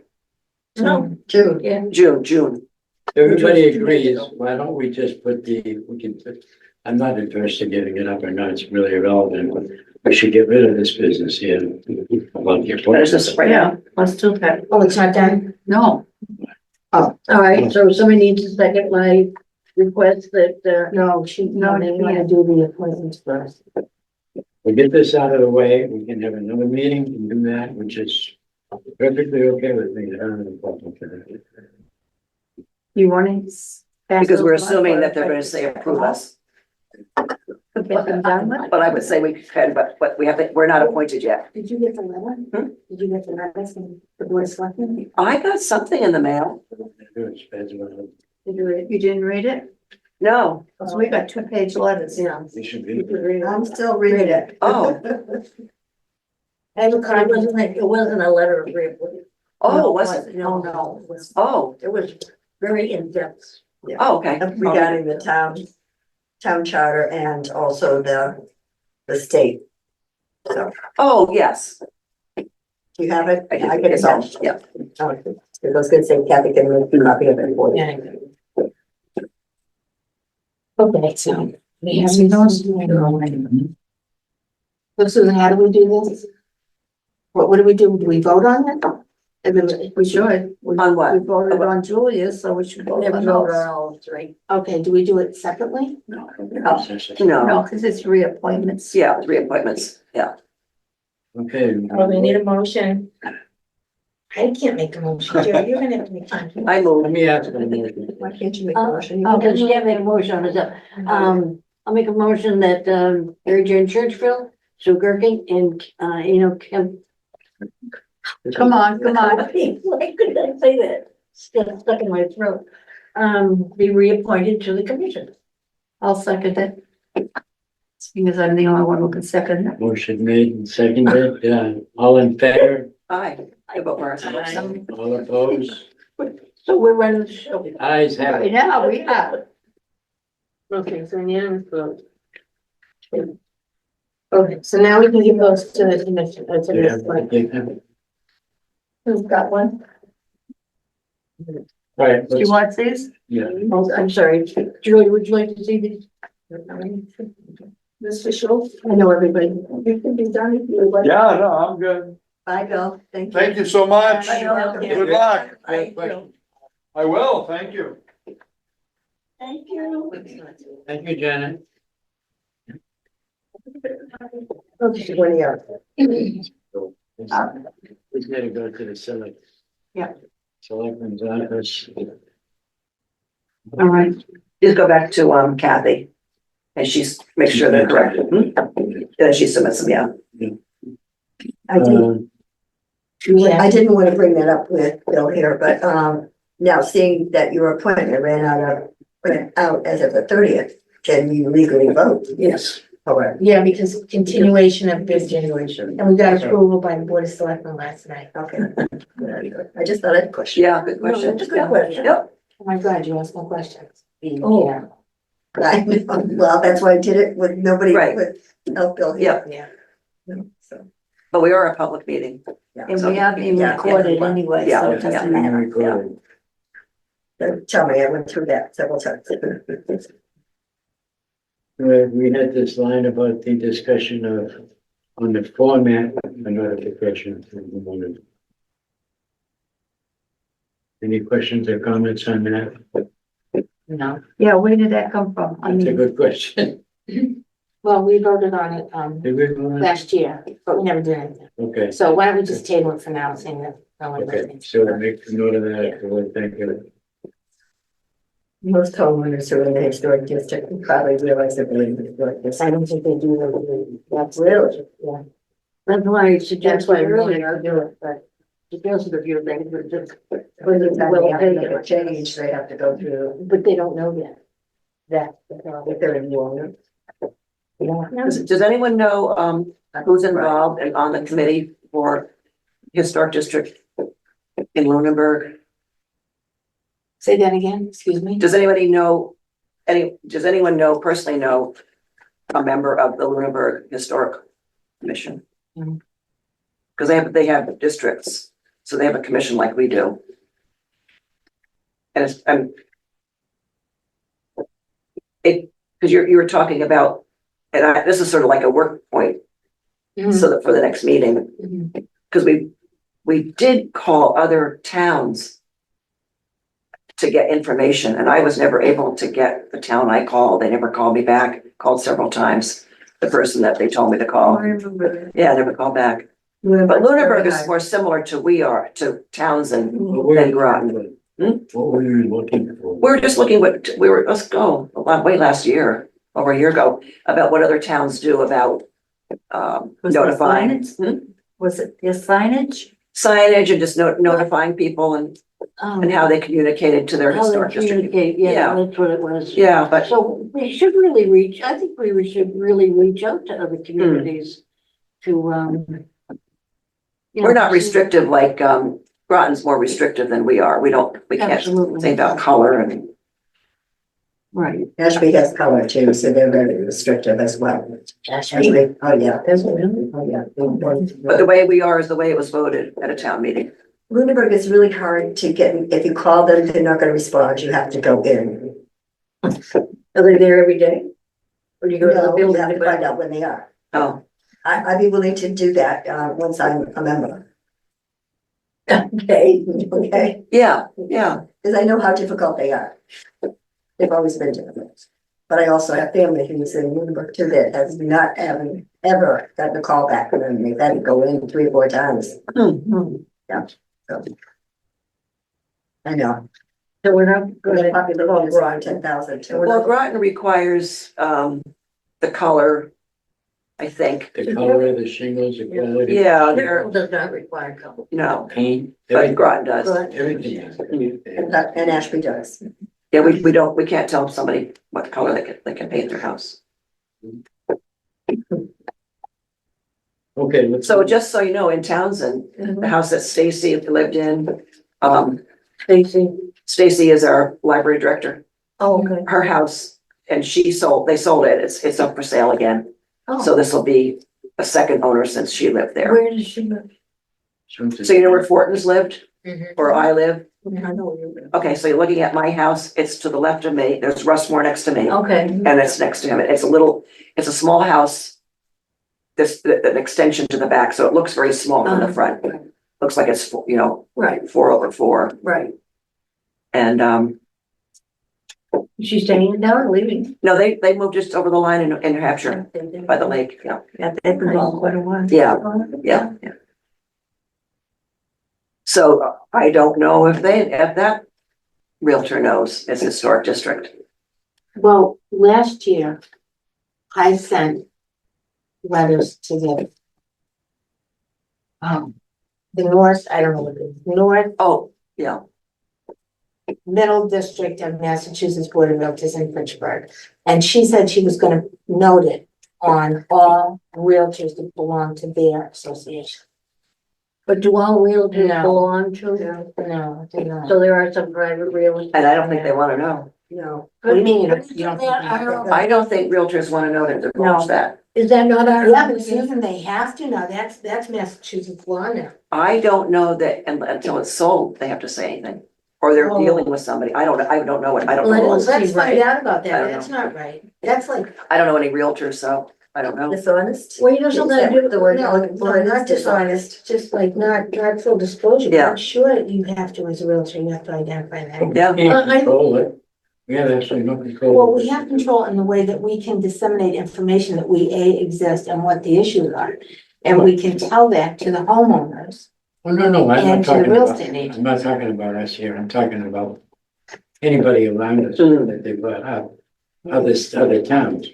No, June. yeah, June. Everybody agrees, why don't we just put I'm not interested in giving it up or not, it's really irrelevant, but we should get rid of this business here. About the There's this right now. let's do that. Oh, it's not done? No. Oh, all right, so somebody needs to second my request that, No, they want to do the appointments first. We get this out of the way, we can have another meeting and do that, which is perfectly okay with me. I don't have a problem with that. You want to? Because we're assuming that they're gonna say approve us. But I would say we can, but we haven't, we're not appointed yet. Did you get the letter? Did you get the letter from the board of selectmen? I got something in the mail. It's bad, but You didn't read it? No, So we got 2-page letters. Yeah. we should be. I'm still reading it. oh, I have a it copy. wasn't a letter of reappointment. oh, was it? No, it was, Oh, it was very in-depth. oh, okay. Regarding the town charter and also the state. So, Oh, yes. do you have it? I I can can it's all, attach. yeah. Oh, I was gonna say Kathy can make a copy of it for you. Yeah. Okay, so we have those. So Susan, how do we do this? What do we do? Do we vote on it? And then We should. On what? We voted on Julia, so we should vote Never on voted on those. all three. okay, do we do it separately? No, No, because it's reappointments. yeah, reappointments, yeah. Okay. Oh, we need a motion. I can't make a motion, Jerry, you're gonna have to make one. I Let move, me ask one more thing. Why can't you make a motion? Oh, because you can't make a motion on it. I'll make a motion that, Mary Jane Churchville, Sue Gerking, and, Kim. Come on. Why couldn't I say that? Still stuck in my throat. Be reappointed to the commission. I'll second it. Seeing as I'm the only one who can second it. Motion made and seconded, all in favor, aye, I vote for ourselves. all opposed, So we're running the show. ayes have Right it. now, we have. Okay, so unanimous vote. Okay, so now we can give those to the commission, to Yeah, the select. okay. Who's got one? All right, Do you let's, want these? yeah, Oh, I'm sorry, Julie, would you like to see these? Mr. Schultz, I know everybody. You can be done if you would like. Yeah, no, I'm good. Bye, Bill. Thank you. Thank you so much. Bye, Bill. Good luck. Great question. I will, thank you. Thank you. Thank you, Janet. Okay, what do you have? We gotta go to the select. Yeah. Selectmen's office. All right. Just go back to, Kathy. And she's, make sure they're correct. And then she submits them, yeah. I did. Yeah. I didn't want to bring that up with Bill here, but now seeing that your appointment ran out as of the 30th, can you legally vote? Yes. Or Yeah, because continuation of business, continuation? and we got approval by the board of selectmen last night. Okay. I just thought I'd question. Yeah, good question. that's a good question. Yep, Oh my God, you asked more questions. Oh. Yeah. Well, that's why I did it with nobody, Right. with help Bill here. yep, Yeah. So, but we are a public meeting. And we are being Yeah, recorded yeah. anyway, Yeah, so yeah. it doesn't matter. Tell me, I went through that several times. We had this line about the discussion of on the format, a notification from the morning. Any questions or comments on that? No. Yeah, where did that come from? I That's a mean, good question. Well, we voted on it, Did we go on? last year, but we never did anything. Okay, So why don't we just table it for now, saying that. no one okay, knows. so we'll make a note of that, we'll thank you. Most homeowners who are in the historic district probably realize they're in the historic I district. don't think they do, really. That's Really? yeah. That's why I That's suggested why we wanted earlier, to do it, but suggested a few things, but just. When the time Well, they have to take make a it. change, they have to go through, but they don't know yet. That's the problem. if they're in the owner. Yeah. Does anyone know, who's involved and on the committee for historic district in Lunenburg? Say that again, excuse me? Does anybody know, does anyone personally know a member of the Lunenburg Historic Commission? Mhm. Because they have districts, so they have a commission like we do. And because you were talking about, and this is sort of like a work point, so that for the next meeting, Mhm. because we did call other towns to get information, and I was never able to get the town I called. They never called me back, called several times, the person that they told me to call. remember. Yeah, never called back. But Lunenburg is more similar to Townsend than Groton. What were you looking for? We were just looking let's go, way last year, over a year ago, about what other towns do about Was it notifying. signage? Was it your signage? Signage and just notifying people and how they communicated to their How they historic district. communicate, yeah, that's what it was. Yeah, but So we should really I think we should really reach out to other communities to, you know, we're not restrictive like, Groton's more restrictive than we are. We can't Absolutely. say about color and, Right. Ashby has color too, so they're very restrictive as well. Ashby, oh yeah. Oh yeah. but the way we are is the way it was voted at a town meeting. Lunenburg is really hard to get, if you call them, they're not gonna respond, you have to go in. Are they there every day? Or do you go to the No, you building? have to find out when they are. Oh, I'd be willing to do that, once I'm a member. Okay, okay, yeah, because I know how difficult they are. They've always been difficult. But I also have family who's in Lunenburg too that has not ever gotten a call back from them. They've had to go in 3 or 4 times. Yeah, so. I know. So we're not The gonna. population is around 10,000 too. well, Groton requires, the color, I think. The color of the shingles, the quality. Yeah, It does not require color. no, Paint, but everything, Groton does. everything. And Ashby does. Yeah, we can't tell somebody what color they can paint their house. Okay, let's. So just so you know, in Townsend, the house that Stacy lived in, Stacy is our library director. Oh, okay. Her house, and they sold it. It's up for sale again. So Oh, this will be a second owner since she lived there. Where does she live? So you know where Fortin's lived, Mhm. or I live? I know where you live. Okay, so you're looking at my house. It's to the left of me. There's Russmore next to me. Okay. And it's next to him. It's a small house. An extension to the back, so it looks very small from the front. Looks like it's, Right, 4/4. right. And, Is she staying down or leaving? no, they moved just over the line in New Hampshire by the lake. Yeah, yeah, they've been gone quite a while. yeah. So I don't know if that realtor knows it's historic district. Well, last year, I sent letters to the north, I don't know what it is, north, Oh, yeah. middle district of Massachusetts Board of Realtors in Fitchburg. And she said she was gonna note it on all realtors that belong to their association. But do all realtors No. belong to? No, I did not. So there are some private realtors. And I don't think they want to know. No. What do you mean you don't? I don't know. I don't think realtors want to know that they're No. that. Is that not our? Yeah, but Susan, they have to now, that's Massachusetts law now. I don't know that until it's sold, they have to say anything. Or they're Oh. dealing with somebody. I don't know what, I don't Well, know. Let's find out about I that, don't that's not right, that's like, I don't know any realtors, so I don't know. Dishonest? Well, you know, something I do, The word you're No, looking no, for is not dishonest, just like not full disclosure. Yeah. I'm sure you have to, as a realtor, you have to identify that. Yeah. We can't I- control it. We have absolutely no control. Well, over we it. have control in the way that we can disseminate information that we exist and what the issues are. And we can tell that to the homeowners. Oh, no, I'm And not to the talking real about, estate agent. I'm not talking about us here. I'm talking about anybody around us Mhm. that they brought up, other towns.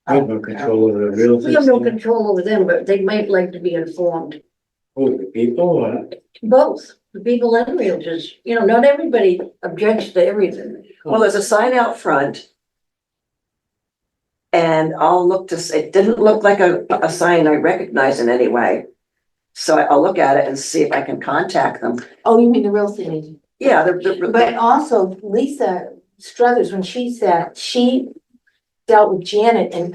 We have no control over the real we have no estate. control over them, but they might like to be informed. Who, the people, or? Both, the people and realtors, you know, not everybody objects to everything. Well, there's a sign out front. And I'll look to, it didn't look like a sign I recognize in any way. So I'll look at it and see if I can contact them. Oh, you mean the real estate agent? Yeah, But also Lisa Struthers, when she dealt with Janet and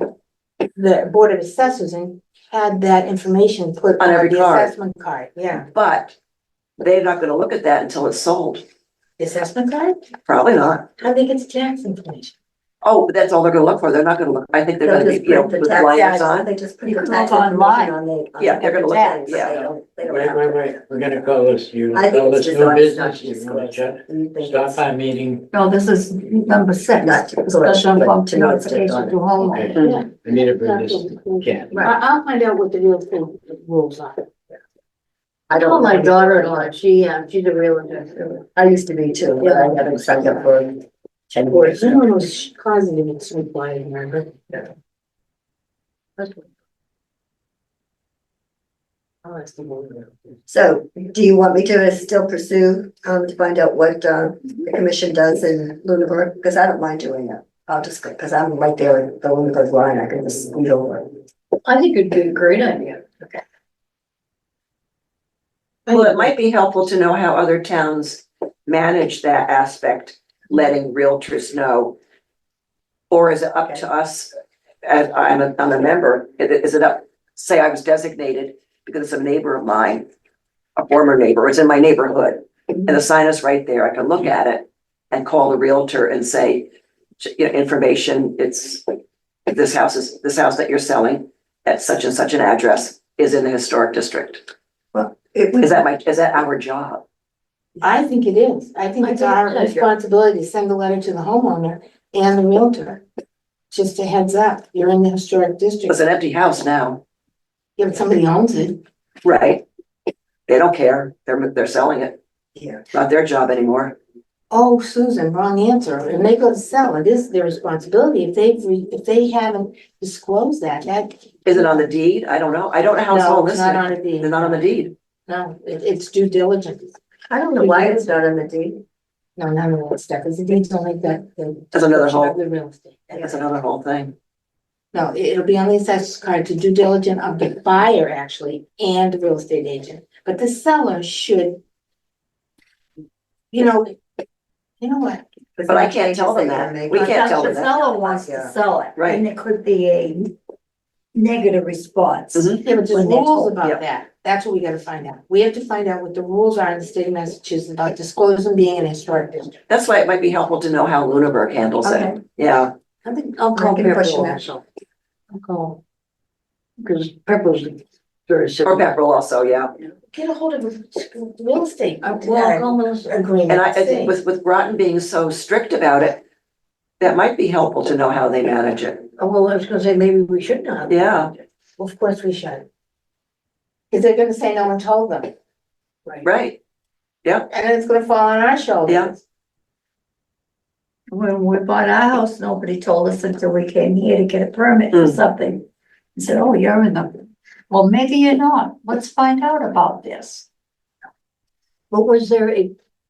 the Board of Assessors and had that information put On on every the card. assessment card, yeah. but they're not gonna look at that until it's sold. The assessment card? Probably not. How they get the tax information? Oh, but that's all they're gonna look for. They're not gonna look, I think they're They'll gonna be, just you know, print the with tax blinders ads, on. they just put You the can tax look information online. on the. Yeah, they're gonna look at it, tax, yeah. they don't Wait, have to. we're gonna call this, you I think call it's this just new on business, business. you wanna check? You think Stop it's our meeting, No, this is number 6. Not to- Discussion but of to know it's just notification on to it. homeowners. okay, Yeah. I need to bring this, yeah. I'll find out what the real estate rules are. I I don't. told my daughter-in-law, she's a realtor. I used to be too, but I haven't signed up for 10 years. Someone was causing it, it's required, remember? Oh, that's the one. So do you want me to still pursue, to find out what, the commission does in Lunenburg? Because I don't mind doing it. I'll just, because I'm right there at the Lunenburg line, I can just scoot over. I think it'd be a great idea. Well, it might be helpful to know how other towns manage that aspect, letting realtors know. Or is it up to us, as I'm a member, is it up, say I was designated because it's a neighbor of mine, a former neighbor, it's in my neighborhood, and the sign is right there, I can look at it and call the realtor and say, you know, information, it's, this house that you're selling at such and such an address is in the historic district. Is that our job? I think it is. I think I it's think our it's our job. responsibility to send a letter to the homeowner and the realtor. Just a heads up, you're in the historic district. It's an empty house now, If somebody owns it, right? They don't care, they're selling it, Yeah. not their job anymore. oh, Susan, wrong answer. And they go to sell, it is their responsibility. If they haven't disclosed that. Is it on the deed? I don't know, I don't know how it's all No, it's not listed. on a deed. They're not on the deed. No, it's due diligence. I don't know why it's not on the deed. No, none of that stuff, because the deed's only got the. That's another whole- The real estate. That's another whole thing. No, it'll be on the assessor's card to do diligence of the buyer actually and the real estate agent, but the seller should. You know what? But I can't tell them that. We can't tell them The that. seller wants to Yeah. sell it, Right. and it could be a negative response. Mhm. Yeah, but there's When they're rules told, about yeah. that. That's what we gotta find out. We have to find out what the rules are in the state of Massachusetts about disclosing being an historic district. That's why it might be helpful to know how Lunenburg handles it. Okay. Yeah, I think I'll call I can Pepper question that. also. I'll call. Because Pepper's very or simple. Pepperell also, yeah. Get a hold of the real estate. Well, I'll call Melissa. Agreement. And I think with Groton being so strict about it, that might be helpful to know how they manage it. Oh, well, I was gonna say, maybe we should not. Yeah. Of course we should. Cause they're gonna say no one told them, Right, and then it's gonna fall on our shoulders. Yeah. When we bought our house, nobody told us until we came here to get a permit for Mm. something. And said, oh, you're in the, well, maybe you're not. Let's find out about this. But was there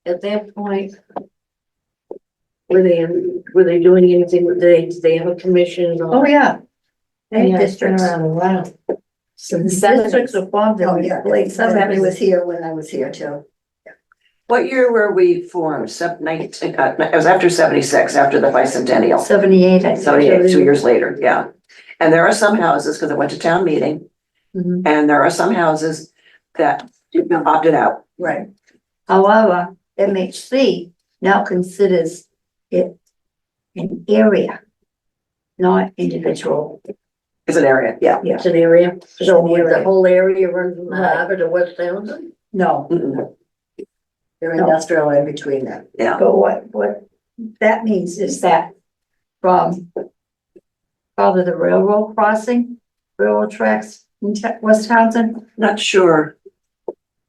at that point? Were they doing anything, did they have a commission Oh, or? yeah. Any Yeah, it's been districts. around a while. So the Seven. districts are formed Oh, and yeah, like some somebody was here when I was here too. what year were we formed? It was after 76, after the bicentennial. 78, I think. 78, 2 years later, yeah. And there are some houses, because I went to town meeting, Mhm. and there are some houses that opted out. Right. However, MHC now considers it an area, not individual It's an area, yeah. It's an area, so an would the area. whole area run from the Right. harbor to West Townsend? No, Mm-mm. They're industrial in between them. Yeah, but what that means is that from probably the railroad crossing, railroad tracks in West Townsend. not sure.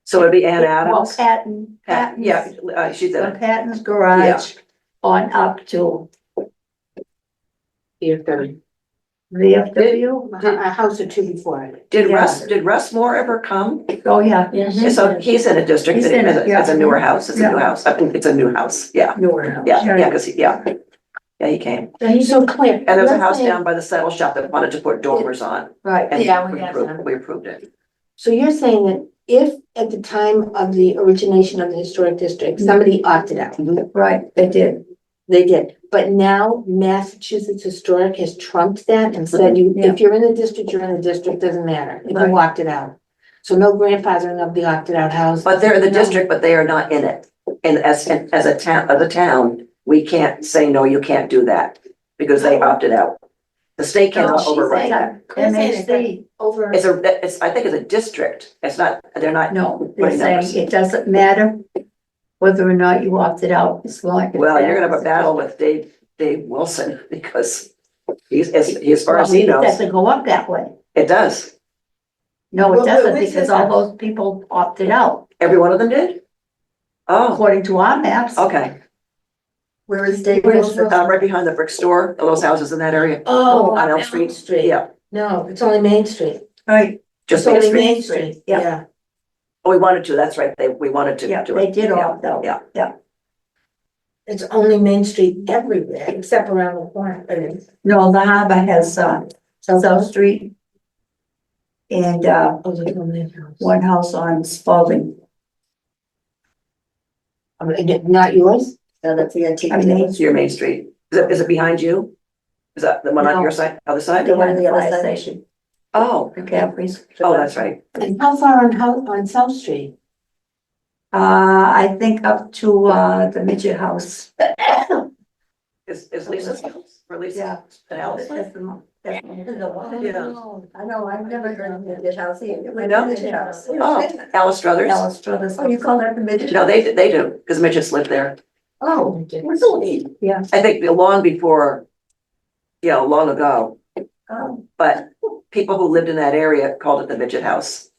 So it'd be Ann Well, Adams? Patton's. Yeah, she's From a, Patton's garage on up to VFW. A house or two before it. did Russ Moore ever come? Oh, yeah. Yes. So he's in a district, He's in it, it's a newer house, it's a new Yeah. house, I think it's a new house, yeah, Newer house. yeah, cause yeah, he came. So Claire. And there was a you're house saying- down by the saddle shop that wanted to put dormers on, Right, and Yeah, we have them. we approved it. So you're saying that if at the time of the origination of the historic district, somebody opted out, right, they did. they did. But now Massachusetts Historic has trumped that and said you, Yeah. if you're in the district, you're in the district, doesn't matter. If Right. you opted out. So no grandfathering of the opted out house. But they're in the No. district, but they are not in it. And as a town, we can't say, no, you can't do that, because they opted out. The state No, cannot she's override that. MHC, Over. I think it's a district, it's not, they're not. no, they're putting saying numbers. it doesn't matter whether or not you opted out, as long as. Well, you're gonna have a battle with Dave Wilson, because as far as he It knows, doesn't go up that way. it does. No, Well, it doesn't, which because is all that? those people opted out, Every one of them did? Oh, according to our maps. okay. Where is Dave Where's Wilson? Right behind the brick store, those houses in that area. Oh, On Elm Elm Street. Street. Yeah, No, it's only Main Street. Right, just It's Main only Street. Main Street, Yeah. yeah. Oh, we wanted to, that's right, we wanted to yeah, do they it. did Yeah, opt out. yeah. Yeah, It's only Main Street everywhere, except around the corner. no, the harbor has, South Street. And, Oh, there's no main house. one house on Spalding. Not yours? No, that's the antique. I mean, dealer. It's your Main Street. Is it behind you? Is that the one on No. your side, other side? The one on the other Fire side. station, Oh, the Capri's. oh, that's right. And how far on South Street? I think up to, the midget house. Is Lisa's house, or Lisa? Yeah. And Alice? That's the one. Yeah. I know, I've never heard of midget house either. I know. Midget house. Oh, Alice Struthers? Alice Struthers. Oh, you call that the midget? No, they do, because midgets live there. Oh, really? Yeah. I think long before, long ago, Oh, but people who lived in that area called it the midget house.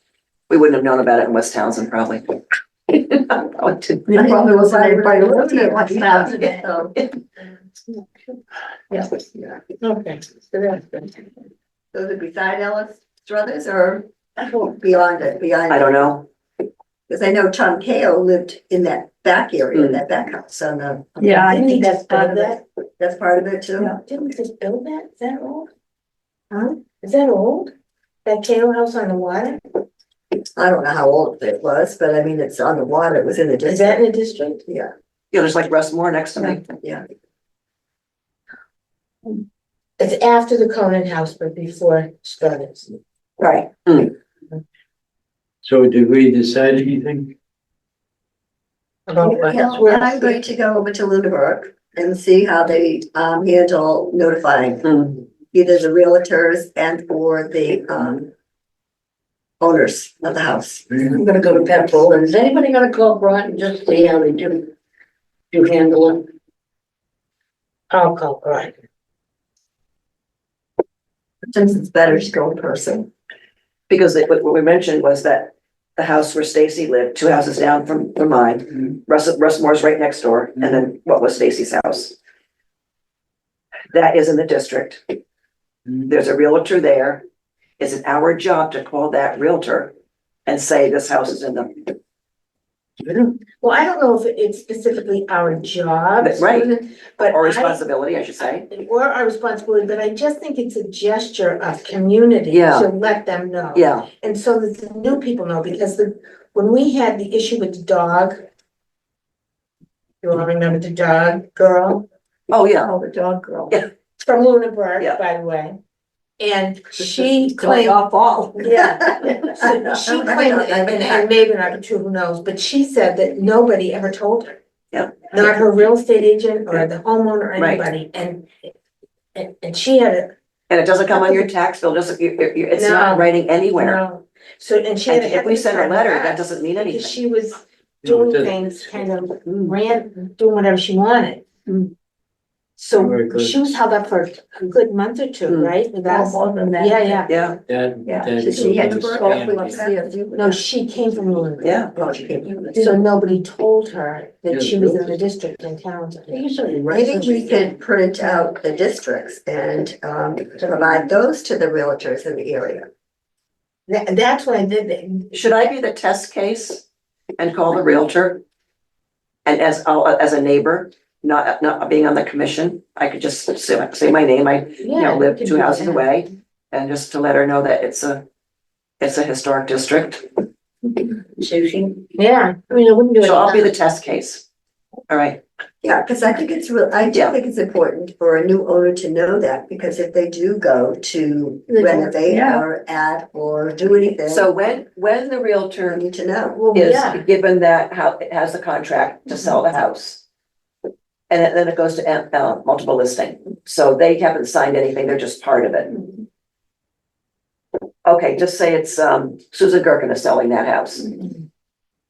We wouldn't have known about it in West Townsend, probably. There probably wasn't anybody living in West Townsend. so Yeah. Okay. those are beside Ellis Struthers or beyond it, behind I it? don't know. Because I know Tom Kao lived in that back area, in that back house on the, Yeah, I Didn't he think that's just part build of that? it. that's part of it too? Yeah. Didn't we just build that? Is that old? Huh? Is that old? That Kale house on the water? I don't know how old it was, but I mean, it's on the water, it was in the Is that in district. the district? Yeah, Yeah, there's like Russ Moore next to me. yeah. It's after the Conan house, but before Struthers. Right. So did we decide anything? About what? Well, and I'm going to go over to Lunenburg and see how they handle notifying Hmm. either the realtors and or the owners of the house. I'm gonna go to Pepperell, and is anybody gonna call Brian and just see how they do handle it? I'll call Brian. Sometimes it's better to go in person. Because what we mentioned was that the house where Stacy lived, 2 houses down from mine, Russ Moore's right next door, and then what was Stacy's house? That is in the district. There's a realtor there. It's an hour job to call that realtor and say this house is in the, Well, I don't know if it's specifically our job. But- right. Susan, But or I- responsibility, I should say. Or our responsibility, but I just think it's a gesture of community Yeah. to let them know. Yeah, And so that the new people know, because when we had the issue with the dog. You all remember the dog girl oh, yeah, Oh, the dog girl. Yeah. from Lunenburg, Yeah. by the way? And she Going claimed, off all. yeah, so she claimed, and maybe not true, who knows, but she said that nobody ever told her. Yeah. Not her real estate agent or the homeowner or Right. anybody, and she had And it doesn't come on your tax bill, doesn't, it's not No. writing anywhere. No. So, and she And had. if we send a letter, that doesn't mean Because anything. she was No, it doing doesn't. things kind of doing whatever she wanted. Mm. So Very good. she was held up for a good month or two, Mm. right? With Oh, us? more than that. Yeah, yeah. Yeah, Yeah, That she had to goes go hand in with hand. No, she came from Lunenburg. yeah. Oh, she can't. So nobody told her Yeah, that she was in really? the district in town. Maybe we could print out the districts and, provide those to the realtors in the area. That's what I did. Should I be the test case and call the realtor? And as a neighbor, not being on the commission, I could just say my name, I, live 2 houses away. And just to let her know that it's a historic district. Sushi. Yeah, I mean, I wouldn't do it. So I'll be the test case. All right, Yeah, because I think it's I do Yeah. think it's important for a new owner to know that, because if they do go to renovate Yeah. or add or do anything. so when the We realtor need to know. well, is yeah. given that how it has the contract to sell the house. And then it goes to multiple listing, so they haven't signed anything, they're just part of it. Okay, just say it's Susan Gherkin is selling that house.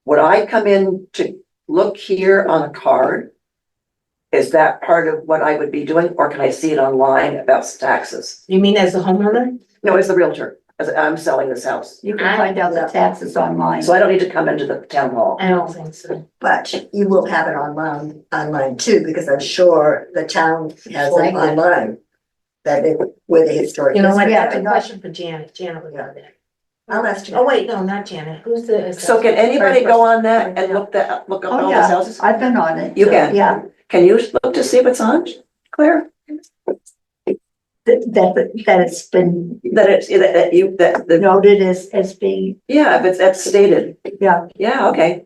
Would I come in to look here on a card? Is that part of what I would be doing, or can I see it online about taxes? You mean as a homeowner? No, as the realtor, as I'm selling this house, You can find out the taxes online. so I don't need to come into the town hall. I don't think so. But you will have it online too, because I'm sure the town has it online. Where the historic. You know what, district- that's a question for Janet. Janet would know that. I'll ask you. Oh, wait, no, not Janet. Who's the? So can anybody go on that and look up Oh, all those yeah, houses? I've been on it. You can? Yeah, Can you look to see what's on, Claire? that it's been That the, noted as being, yeah, if that's stated. yeah. Yeah, okay.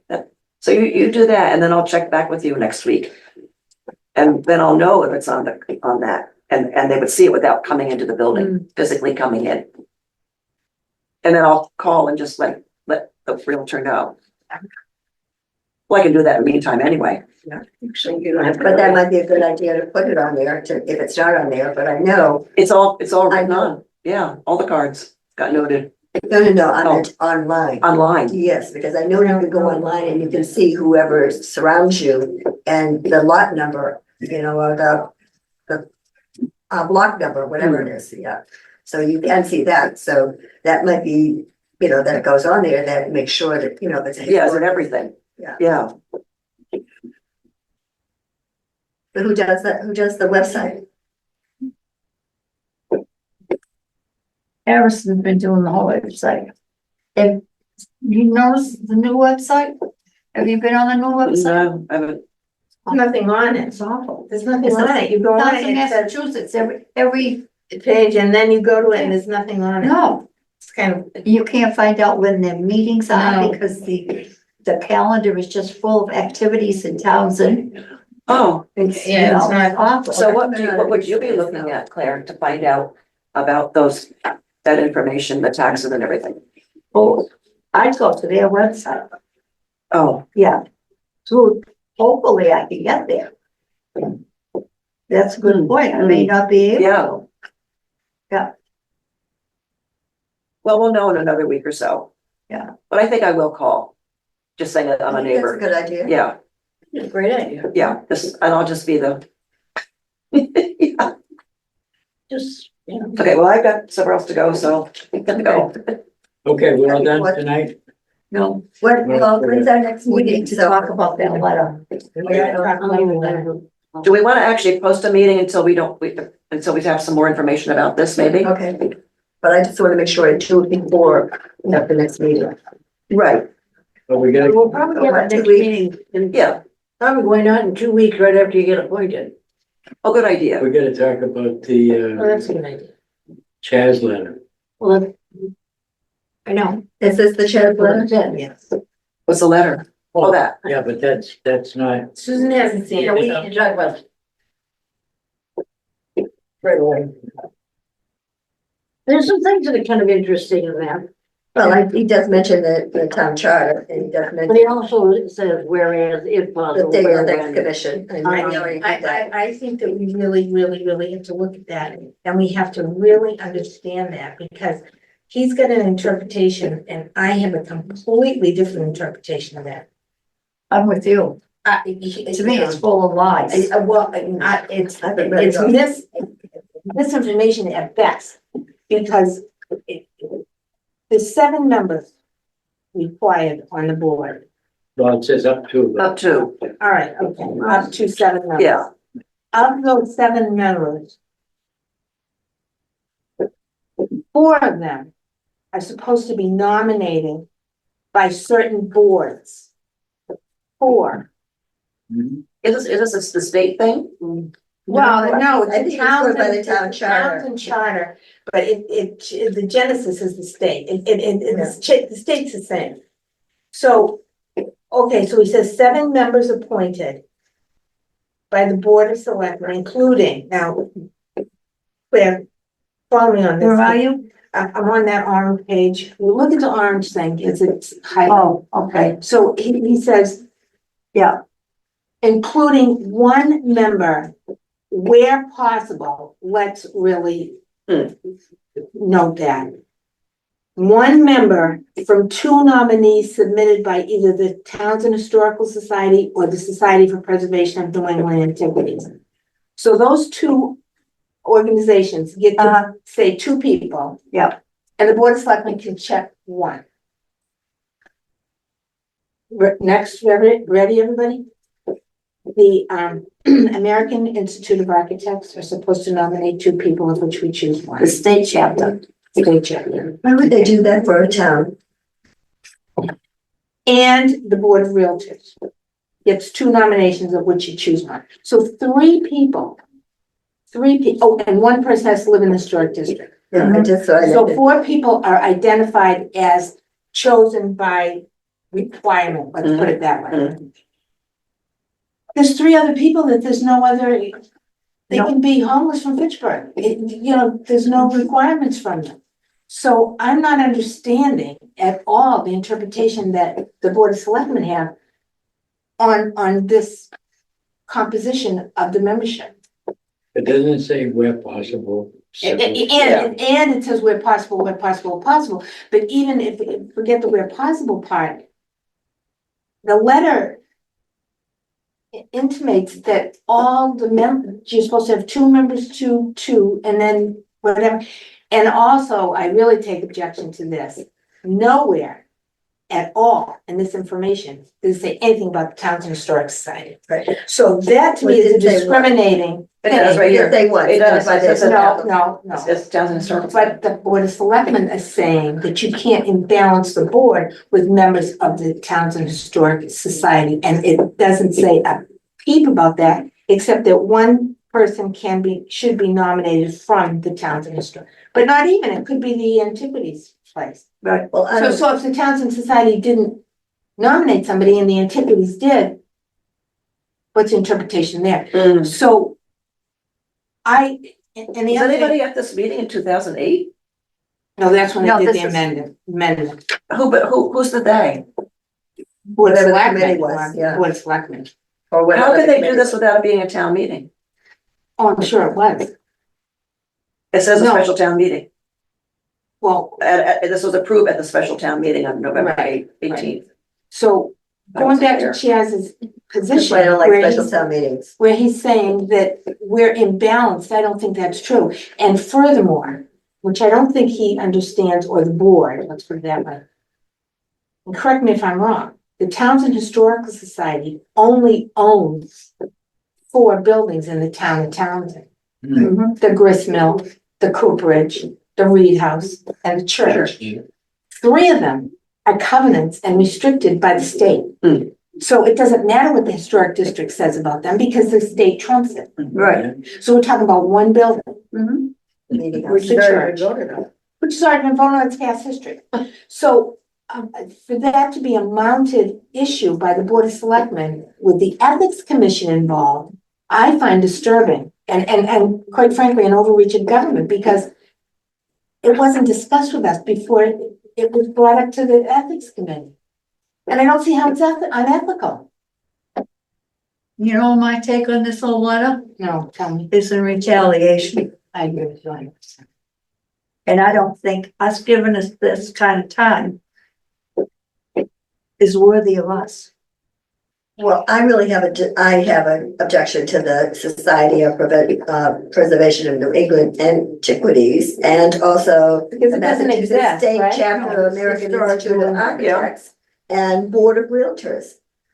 So you do that and then I'll check back with you next week. And then I'll know if it's on that, and they would see it without coming into the building, physically coming in. And then I'll call and just let the realtor know. Well, I can do that in the meantime anyway. But that might be a good idea to put it on there if it's not on there, but I know, It's all written I know. on. Yeah, all the cards got noted no, I meant online. online. Yes, because I know you can go online and you can see whoever surrounds you and the lot number, or the block number, whatever it is, yeah. So you can see that, so that might be, that it goes on there, that makes sure that, it's. a Yes, and historic- everything. Yeah. Yeah. But who does that? Who does the website? Harrison's been doing the whole website. Have you noticed the new website? Have you been on the new website? No, I haven't. Nothing on it. It's awful. There's nothing on it. You go on it, It's it says Massachusetts, every, page, and then you go to it and there's nothing on it. no, It's kind of, you can't find out when their meetings are No. because the calendar is just full of activities in Townsend. Oh, It's, Yeah, you know, it's not- it's awful. so what would you be looking at, Claire, to find out about that information, the taxes and everything? Oh, I go to their website, Oh, yeah. So hopefully I can get there. That's a good point. I may not be able yeah. to. Yeah. Well, we'll know in another week or so. Yeah. But I think I will call, just saying that I'm a I think That's a neighbor. good idea. Yeah, Great idea. yeah, and I'll just be the. Yeah. Just, Okay, well, I've got somewhere else to go, so I'm gonna go. Okay, we're all done tonight? No, Well, when's our next we meeting? need to talk about that letter. Do we want to actually post a meeting until we have some more information about this, maybe? Okay, but I just want to make sure I do it before the next meeting. Right, But we gotta, we'll probably get that next meeting, and yeah, probably why not in 2 weeks, right after you get appointed. oh, good idea. we gotta talk about oh, the, that's a good idea. Chaz letter. Well, I know. Is this the chair letter? Yes. What's the letter? Oh, that. Yeah, but that's not, Susan hasn't seen Yeah, we it. need to talk about it right away. There's some things that are kind of interesting in that. Well, he does mention the town charter, and he does But he mention also says whereas if the possible. thing of wherein. excavation. And I already did that. I think that we really have to look at that, and we have to really understand that, because he's got an interpretation, and I have a completely different interpretation of that. I'm with you. To To me, it's full of lies. It's misinformation at best, because there's 7 members required on the board. Well, it says up to. Up to, All right, okay, up to 7 members. yeah, Of those 7 members, 4 of them are supposed to be nominated by certain boards. 4. is this the state thing? Well, no, I think it's it's the towns put by the and, town charter. towns and charter, but the genesis is the state, the state's the same. So, okay, so he says 7 members appointed by the Board of Selectmen, including, now, Claire, follow me on this. Where are you? I'm on that orange page. Look at the orange thing, it's highlighted. Oh, okay, So he says, yeah, including 1 member where possible. Let's really note that. 1 member from 2 nominees submitted by either the Townsend Historical Society or the Society for Preservation of New England Antiquities. So those 2 organizations get to say 2 people. Yep. And the Board of Selectmen can check 1. Next, ready, everybody? The American Institute of Architects are supposed to nominate 2 people, of which we choose 1. the state chapter. State chapter. Why would they do that for a town? And the Board of Realtors gets 2 nominations, of which you choose 1. So 3 people. 3 people, oh, and 1 person has to live in the historic district. Yeah, I just saw So that. 4 people are identified as chosen by requirement, let's put it that way. There's 3 other people that there's no other, they can be homeless from Fitchburg. There's no requirements from them. So I'm not understanding at all the interpretation that the Board of Selectmen have on this composition of the membership. It doesn't say where possible. And it says where possible, possible. But even if, forget the where possible part, the letter intimates that all the members, you're supposed to have 2 members, 2, and then whatever. And also, I really take objection to this. Nowhere at all in this information does it say anything about the Townsend Historic Society. Right. So that to me is a discriminating. It does right here. They want. It does. It says No. It's Townsend Historical. But the Board of Selectmen is saying that you can't imbalance the board with members of the Townsend Historic Society. And it doesn't say a peep about that, except that 1 person should be nominated from the Townsend Historic. But not even, it could be the Antiquities place. Right. Well, I don't, So if the Townsend Society didn't nominate somebody and the Antiquities did, what's the interpretation there? So and the Was other thing, anybody at this meeting in 2008? no, that's when No, they did this the is- amendment. Who's the they? Board of Whatever the Selectmen, committee was, yeah. Board of Selectmen. or whatever. How could they do this without it being a town meeting? Oh, I'm sure it was. It says a No. special town meeting. Well, This was approved at the special town meeting on November Right, 18th. so going back to Chaz's That's position, why I don't like where special he's, town meetings. where he's saying that we're imbalanced, I don't think that's true. And furthermore, which I don't think he understands, or the board, let's put it that way. And correct me if I'm wrong, the Townsend Historical Society only owns 4 buildings in the town of Townsend. The grist mill, the cooperage, the Reed House, and the church. 3 of them are covenants and restricted by the state. So it doesn't matter what the historic district says about them, because the state trumps it. Right. So we're talking about 1 building, Meeting house. which is church, which has already been voted on, its past history. So for that to be a mounted issue by the Board of Selectmen with the Ethics Commission involved, I find disturbing and quite frankly, an overreach of government, because it wasn't discussed with us before it was brought up to the ethics committee. And I don't see how it's unethical. You know, my take on this whole letter No, tell me. is in retaliation. I agree with you 100%. And I don't think us giving us this kind of time is worthy of us. Well, I really have I have an objection to the Society of Preservation of New England Antiquities and also Because the it doesn't Massachusetts exist, State right? Chapter of American Institute of Architects and Board of Realtors.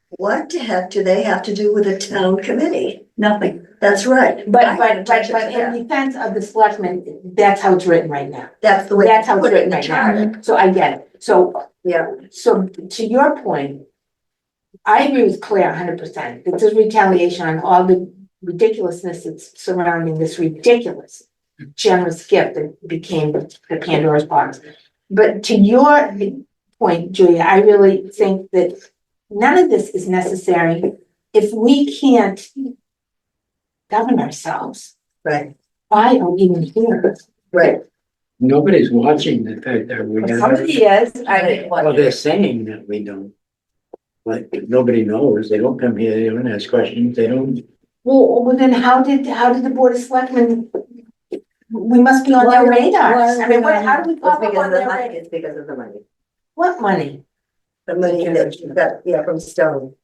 What the heck do they have to do with a town committee? Nothing. That's right. But, I have but, an but, objection but to that. in defense of the selectmen, that's how it's written right now. That's the way. That's how it's put it in written the right charter. now. So I get it. So, Yeah, so to your point, I agree with Claire 100%. This is retaliation on all the ridiculousness that's surrounding this ridiculous generous gift that became the Pandora's box. But to your point, Julia, I really think that none of this is necessary if we can't govern ourselves. right, Why are we even here? right. Nobody's watching the fact that we have. Somebody is, Well, they're saying that we don't. But nobody knows. They don't come here, they don't ask questions, they don't. well, then how did the Board of Selectmen? We must be on their radars. I mean, how do we It's pop up because on of the their money, radar? it's because of the money. What money? The money that you got, yeah, from Stone.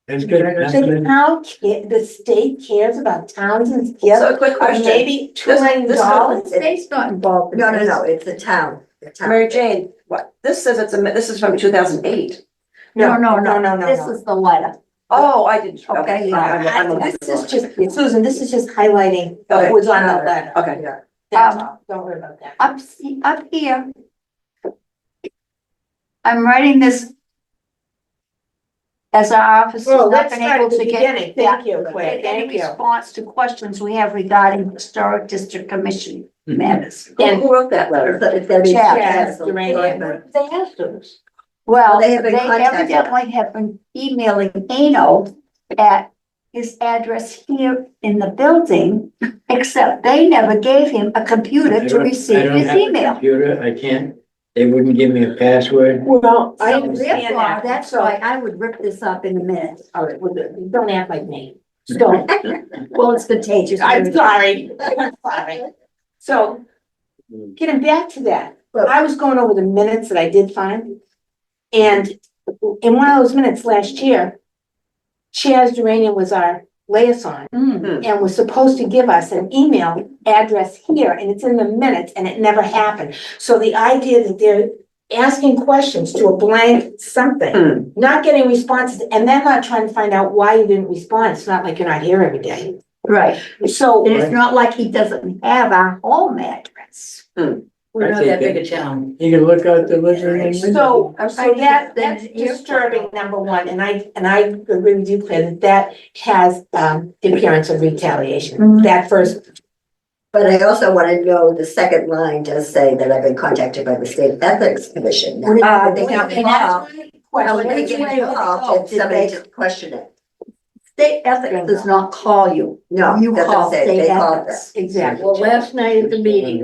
It's good. The town, the state cares about towns and gifts So a quick of question. maybe $2 million. The state's not involved. No, it's the town. The town. Mary Jane, what, this says this is from 2008. No, This this is the letter. Oh, I didn't, okay. Okay, yeah. This is just, Susan, this is just highlighting Okay. what was on the letter. Okay. Yeah. That's all. Don't worry about that. Up here. I'm writing this as our office has Well, not let's been start able at the to beginning. get. Thank you, Claire. Get any Thank you. response to questions we have regarding historic district commission matters. Who wrote that letter? It's gotta be. Chaz, Chaz, Duranian. They asked us. Well, Well, they they have been contacted. evidently have been emailing Ano at his address here in the building, except they never gave him a computer to receive his email. Computer, I can't, they wouldn't give me a password. Well, I So understand therefore, that. that's So, why I would rip this up in a minute. all right, well, don't act like me. So, Well, it's contagious. I'm sorry. I'm sorry. So, getting back to that, I was going over the minutes that I did find. And in one of those minutes last year, Chaz Duranian was our liaison and was supposed to give us an email address here, and it's in the minutes, and it never happened. So the idea that they're asking questions to a blank something, not getting responses, and then not trying to find out why you didn't respond. It's not like you're not here every day. Right. So, And it's not like he doesn't have our home address. We're not that big a town. You can look out the living room. so I'm that's saying that disturbing, number one, and I agree with you, Claire, that has the appearance of retaliation. Mhm. That first, But I also want to know, the second line does say that I've been contacted by the State Ethics Commission. Now, they got and that's involved. my How would they question. get involved if somebody did question it? State ethics does not call you. No, You doesn't call say, state they called ethics. Exactly. Well, last night at the meeting,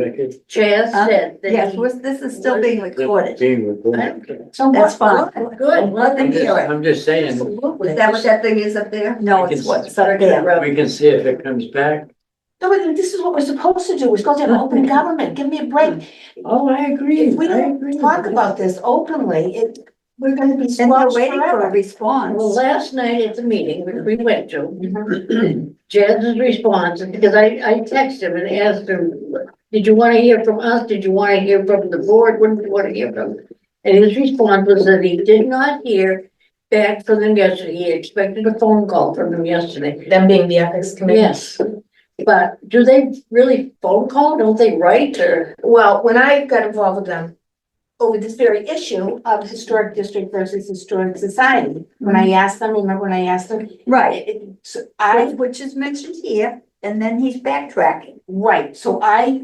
Chaz said that Yes, he. this is still being recorded. Being I recorded. don't care. So That's what? fine. Good. Let them hear it. I'm just saying, Is that what that thing is up there? No, it's what's up there. we can see if it comes back. No, but this is what we're supposed to do. We're supposed to have an open government. Give me a break. Oh, I agree. If we I don't agree. talk about this openly, we're gonna be And they're squelched waiting for a forever. response. Well, last night at the meeting, which we went to, Mhm. Chaz's response, because I texted him and asked him, did you want to hear from us? Did you want to hear from the board? What did you want to hear from? And his response was that he did not hear back from them yesterday. He expected a phone call from them yesterday. Them being the ethics committee. Yes, but do they really phone call? Don't they write or? Well, when I got involved with them over this very issue of historic district versus historic society, when I asked them, remember when I asked them? Right, So which is mentioned here, and then he's backtracking. right, so I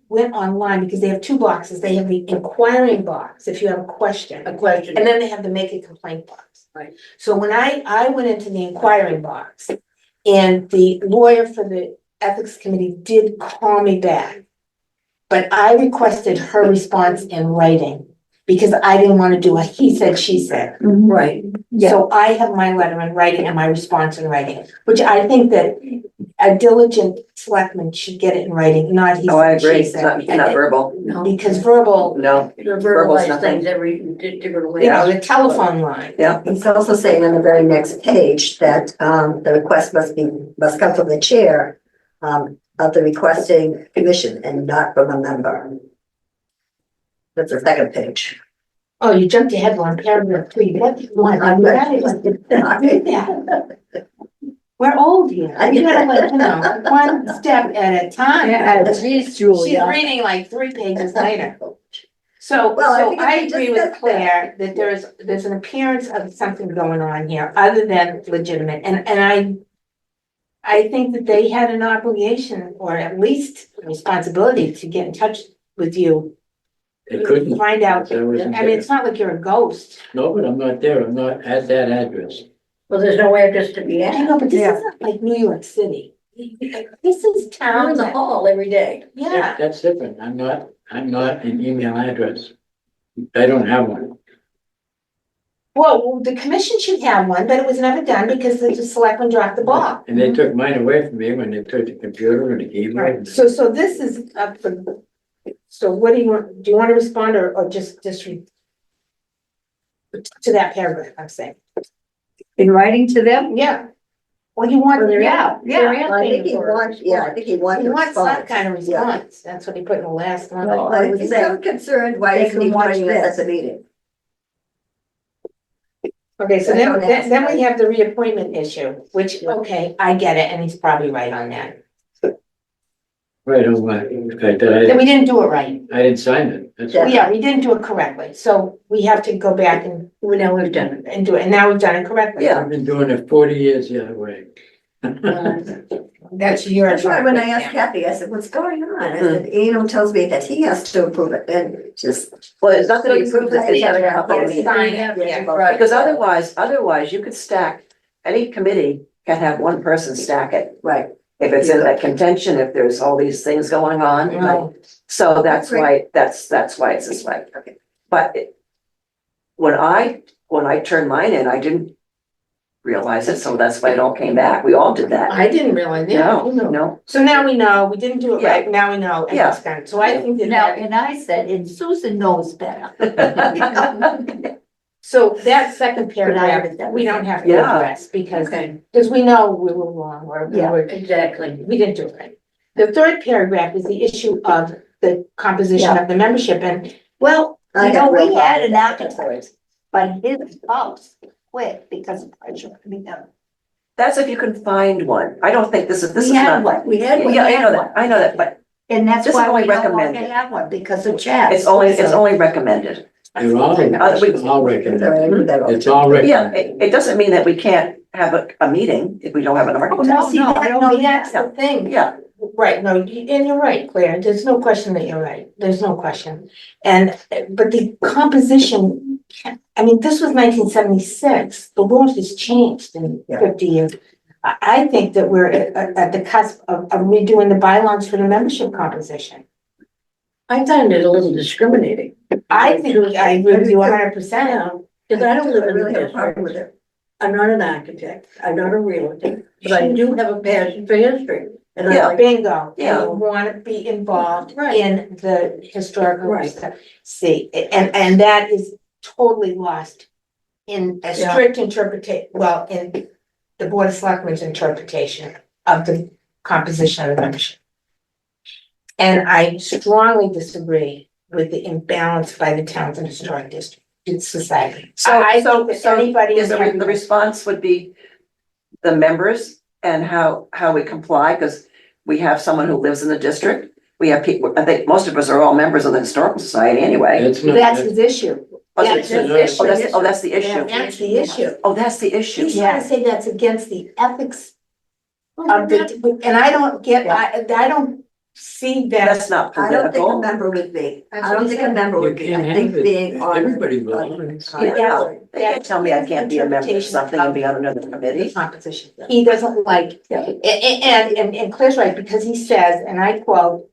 went online because they have two boxes. They have the inquiring box, if you have a question. A question. And then they have the make a complaint box. Right. So when I went into the inquiring box, and the lawyer for the ethics committee did call me back. But I requested her response in writing. because I didn't want to do a he said, she said. Right. So I have my letter in writing and my response in writing, which I think that a diligent selectman should get it in writing, not he Oh, I said, agree, she it's not, said. not verbal, No. Because verbal, no, You Verbal's verbalize nothing. things every different way. you know, the telephone line. yeah. It's also saying on the very next page that, the request must come from the chair, of the requesting commission and not from a member. That's the second page. Oh, you jumped ahead one paragraph, 3. What one? I'm ready. Do that. We're old here. You gotta let, you know, one step at a time. geez, She's Julia. reading like 3 pages later. So, Well, I so think I if you agree just with said Claire that there's an appearance of something going on here other than legitimate, and I think that they had an obligation or at least a responsibility to get in touch with you. They couldn't. Find out, I I wasn't mean, there. it's not like you're a ghost. No, but I'm not there. I'm not at that address. Well, there's no address to be I at. know, but this Yeah. isn't like New York City. This is I'm town. in the hall every day. Yeah, That's different. I'm not an email address. I don't have one. well, the commission should have one, but it was never done because the selectmen dropped the ball. And they took mine away from me when they took the computer and the keyboard. Right, so this is up for, so what do you want to respond or just to that paragraph, I'm saying? In writing to them? Yeah. Well, you want, Well, they're yeah, they're yeah. I think asking he for. wants, yeah, I think he wants He a wants some response. kind of Yeah. response. That's what he put in the last one. Well, I think I'm concerned, why They isn't he can watch joining us this. at the meeting? Okay, so I then, don't ask, then we right? have the reappointment issue, which, okay, I get it, and he's probably right on that. Right on what? The fact that That we didn't do it right. I didn't sign it. That's Well, all. yeah, we didn't do it correctly, so we have to go back and, Well, now we've done it. and do it, and now we've done it correctly. Yeah. I've been doing it 40 years the other way. That's your. That's why when I asked Kathy, I said, what's going on? I said, tells me that he has to approve it, and just. Well, it's not that he approves it, it's having a couple of Yes, meetings. sign it, yeah. Right. Because otherwise you could stack, any committee can have one person stack it. Right. If it's in that contention, if there's all these things going on, Right. so that's why, that's why it's this way. Okay. But when I turned mine in, I didn't realize it, so that's why it all came back. We all did that. I didn't realize, yeah. No, who knew? no. So now we know, we didn't do it Yeah. right, now we know, and Yeah. it's done, so I think that Now, that, and I said, and Susan knows better. so that second But I paragraph, understand. we don't have to Yeah. address, because, Okay. because we know we were wrong, or we Yeah. were, Exactly. we didn't do it right. The third paragraph is the issue of the composition of the membership, and, well, I You know, have no we had problem an with that. architect, but his spouse quit because of pressure coming down. That's if you can find one. I don't think this is We had not. one, we had one. Yeah, I know that, but And that's This is why only we no longer recommended. have one, because of Chad. it's only recommended. They're all, we- it's all Sorry, I recommended. do that all the It's time. all Yeah, recommended. it doesn't mean that we can't have a meeting if we don't have an Oh, architect. no, see, I that, don't no, mean that's that. the thing. Yeah, Right, no, and you're right, Claire, there's no question that you're right, there's no question. And, but the composition, I mean, this was 1976, the world has changed in Yeah. 50 years. I think that we're at the cusp of redoing the bylaws for the membership composition. I find it a little discriminating. I think, I agree with you 100%. Because I don't live I in really the have a problem with district. it. I'm not an architect. I'm not a realtor, but I do have a passion for history. And I Yeah. like, Bingo, Yeah. and you wanna be involved Right. in the historical Right. stuff. See, and that is totally lost in a Yeah. strict interpretation, well, in the Board of Selectmen's interpretation of the composition of the membership. And I strongly disagree with the imbalance by the towns and historic district society. I think that anybody is in the response would be the members and how we comply, because we have someone who lives in the district. We have people, I think most of us are all members of the Historical Society anyway. It's not, That's his issue. Oh, That's that's- his oh, issue. that's the issue. That's the issue. Oh, that's the issue. He's trying to say that's against the ethics of the, and I don't get, I don't see that. That's not I don't think a political. member would be. That's I what don't he think a said. member you would be. can't I have think it. being on. Everybody will. Yeah, they can't tell me I can't be a member of something and be on another committee. Composition. He doesn't like, and Claire's right, because he says, and I quote,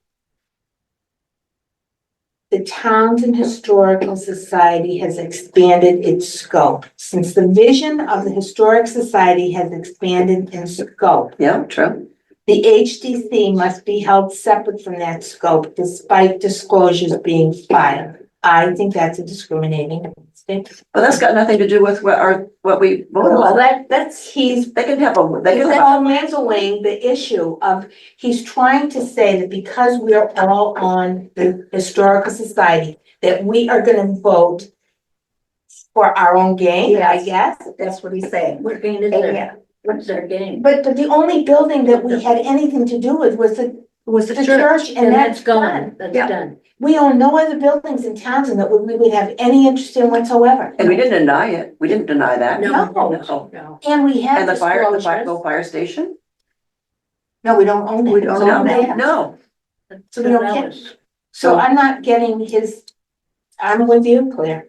the Townsend Historical Society has expanded its scope. Since the vision of the Historic Society has expanded in scope, Yeah, true. the HDC must be held separate from that scope despite disclosures being filed. I think that's a discriminating statement. But that's got nothing to do with what we voted Well, on. he's They can have He's handling the issue of, he's trying to say that because we are all on the Historical Society, that we are gonna vote for our own gain, I Yes. guess. That's what he's saying. What gain is And there? yeah, What's their gain? But the only building that we had anything to do with was the church, and that's done. That's Yeah. done. We own no other buildings in Townsend that we would have any interest in whatsoever. And we didn't deny it. We didn't deny that. No. No. And we have And the disclosures. fire station? No, we don't own it. We don't So own we it. have- No. So we don't get, so I'm not getting his, I'm with you, Claire.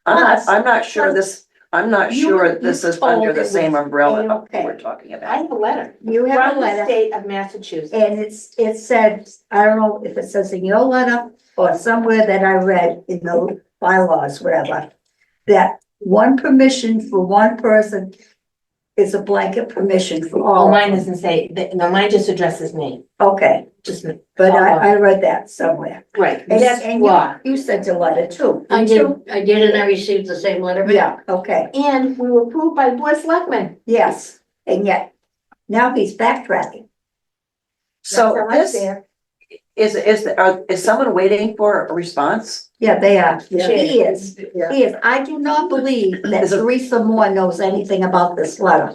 I'm not sure this is under the same umbrella of what okay. we're talking I about. have a letter You have a from the letter, state of Massachusetts. and it said, I don't know if it says in your letter or somewhere that I read in the bylaws, whatever, that one permission for one person is a blanket permission for Oh, all. mine doesn't say, no, mine just addresses me, Okay, just me. but I read that somewhere. Right. And This that, and law. you sent a letter too. I didn't did, and I received the same letter. you? Yeah, okay, And we were approved by Board of Selectmen. yes, and yet, now he's backtracking. So That's this there. is someone waiting for a response? Yeah, they are, Yeah. he is, he is, I do not believe that Is it- Teresa Moore knows anything about this letter.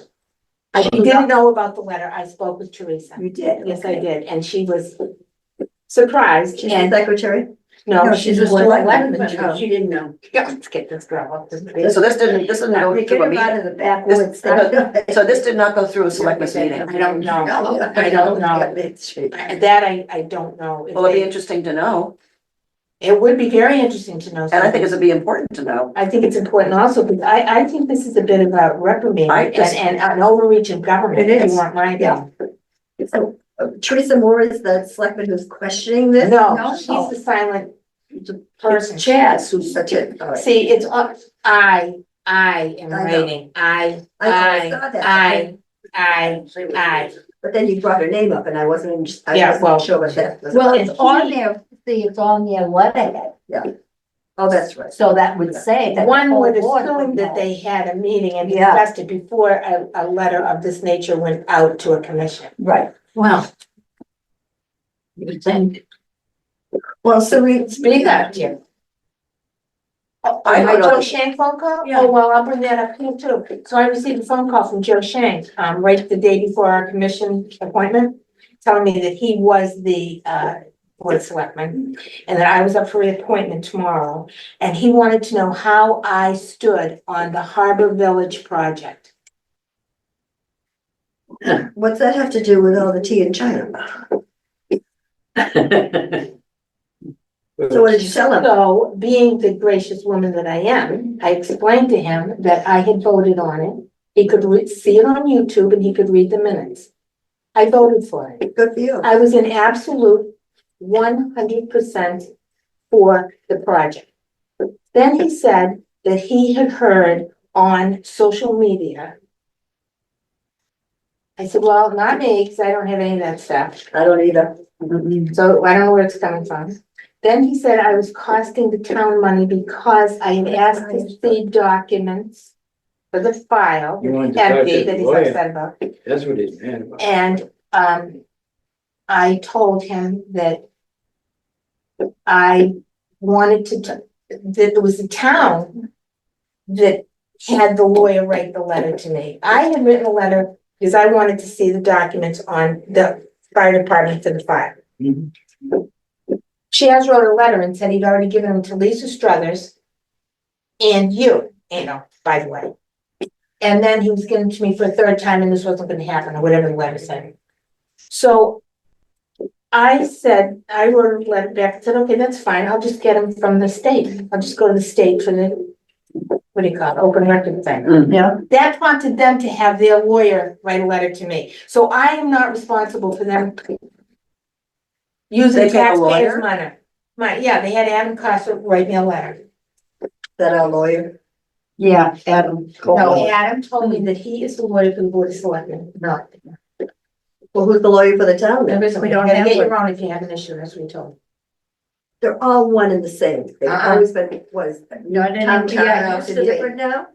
I She do didn't not, know about the letter. I spoke with Teresa. you did. Yes, I okay. did, and she was surprised, She's the and secretary? no, no, she's she's a a selectman. selectman. She didn't know. Yeah, let's get this girl up. So this didn't go Get through a him out meeting? of the backwoods. So this did not go through a selectmen's meeting? I don't know. I don't know. That I don't know. If Well, it'd be they- interesting to know, It would be very interesting to know. and I think something. it'd be important to know. I think it's important also, because I think this is a bit about reprimand I and, just- and an overreach of government. It if is. you want my Yeah. opinion. So Teresa Moore is the selectman who's questioning this? No, she's the silent It's person. Chaz who's such a. See, it's, I am I know. writing, I saw that. I. But then you brought her name up and I wasn't, I Yeah, well- wasn't sure what that was. Well, about. it's on there, see, it's on their letterhead, Oh, that's right. so that would say that. the One whole would board assume that know. they had a meeting and Yeah. discussed it before a letter of this nature went out to a commission. Right. Well. You would think. Well, so we. Speak up, Jim. I My don't know. Joe Shank phone call? Yeah. Oh, well, I'll bring that up here too. So I received a phone call from Joe Shank, right the day before our commission appointment, telling me that he was the, board of selectmen, and that I was up for reappointment tomorrow, and he wanted to know how I stood on the Harbor Village project. What's that have to do with all the tea in China? So what did you tell him? So, being the gracious woman that I am, I explained to him that I had voted on it. He could see it on YouTube and he could read the minutes. I voted for it. Good for you. I was in absolute 100% for the project. Then he said that he had heard on social media. I said, well, not me, because I don't have any of that stuff. I don't either. So I don't know where it's coming from. Then he said I was costing the town money because I had asked to see documents for the file, You wanted to talk to empty, the that he's lawyer. upset about. That's what he's mad about. And, I told him that I wanted that it was the town that had the lawyer write the letter to me. I had written a letter because I wanted to see the documents on the fire department for the fire. Mhm. Chaz wrote a letter and said he'd already given them to Lisa Struthers and you know, by the way. And then he was giving to me for a third time and this wasn't gonna happen, or whatever the letter said. So I said, I wrote a letter back and said, okay, that's fine, I'll just get them from the state. I'll just go to the state for the, what do you call it, open record thing. Yeah. That prompted them to have their lawyer write a letter to me. So I am not responsible for them using They pay a lawyer? taxpayers' Yeah, they had Adam Costa write me a letter. That our lawyer. Yeah, Adam. No, Adam told me that he is the lawyer for the Board of Selectmen, no. Well, who's the lawyer for the town then? There isn't, We you don't gotta have get one. your own if you have an issue, that's what he told me. They're all one and the same. They've Uh-uh. always been, was. Not Town anymore. Yeah, council used to different be. now?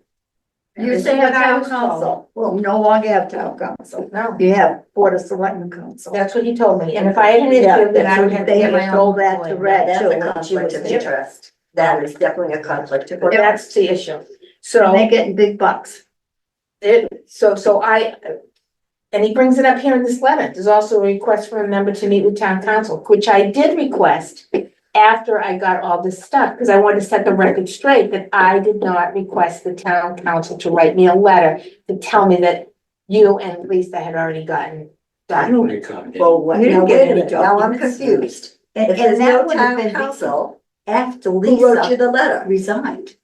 You This say is have what I town was told. council. Well, no longer have town council. No, You have Board of Selectmen council. that's what he told me, and if I had an Yeah, issue, then I that's would what have to they get my had own. told that to lawyer. Red. That's too, a when she conflict was of there. interest. That is definitely a conflict of Well, interest. that's the issue, And so. they're getting big bucks. And he brings it up here in this letter, there's also a request for a member to meet with town council, which I did request after I got all this stuff, because I wanted to set the record straight that I did not request the town council to write me a letter to tell me that you and Lisa had already gotten I done. don't recall that. Well, what, You didn't now get wait a any minute, now I'm documents. confused. And, If there's and that no would have town been council, after who wrote you Lisa the letter? resigned.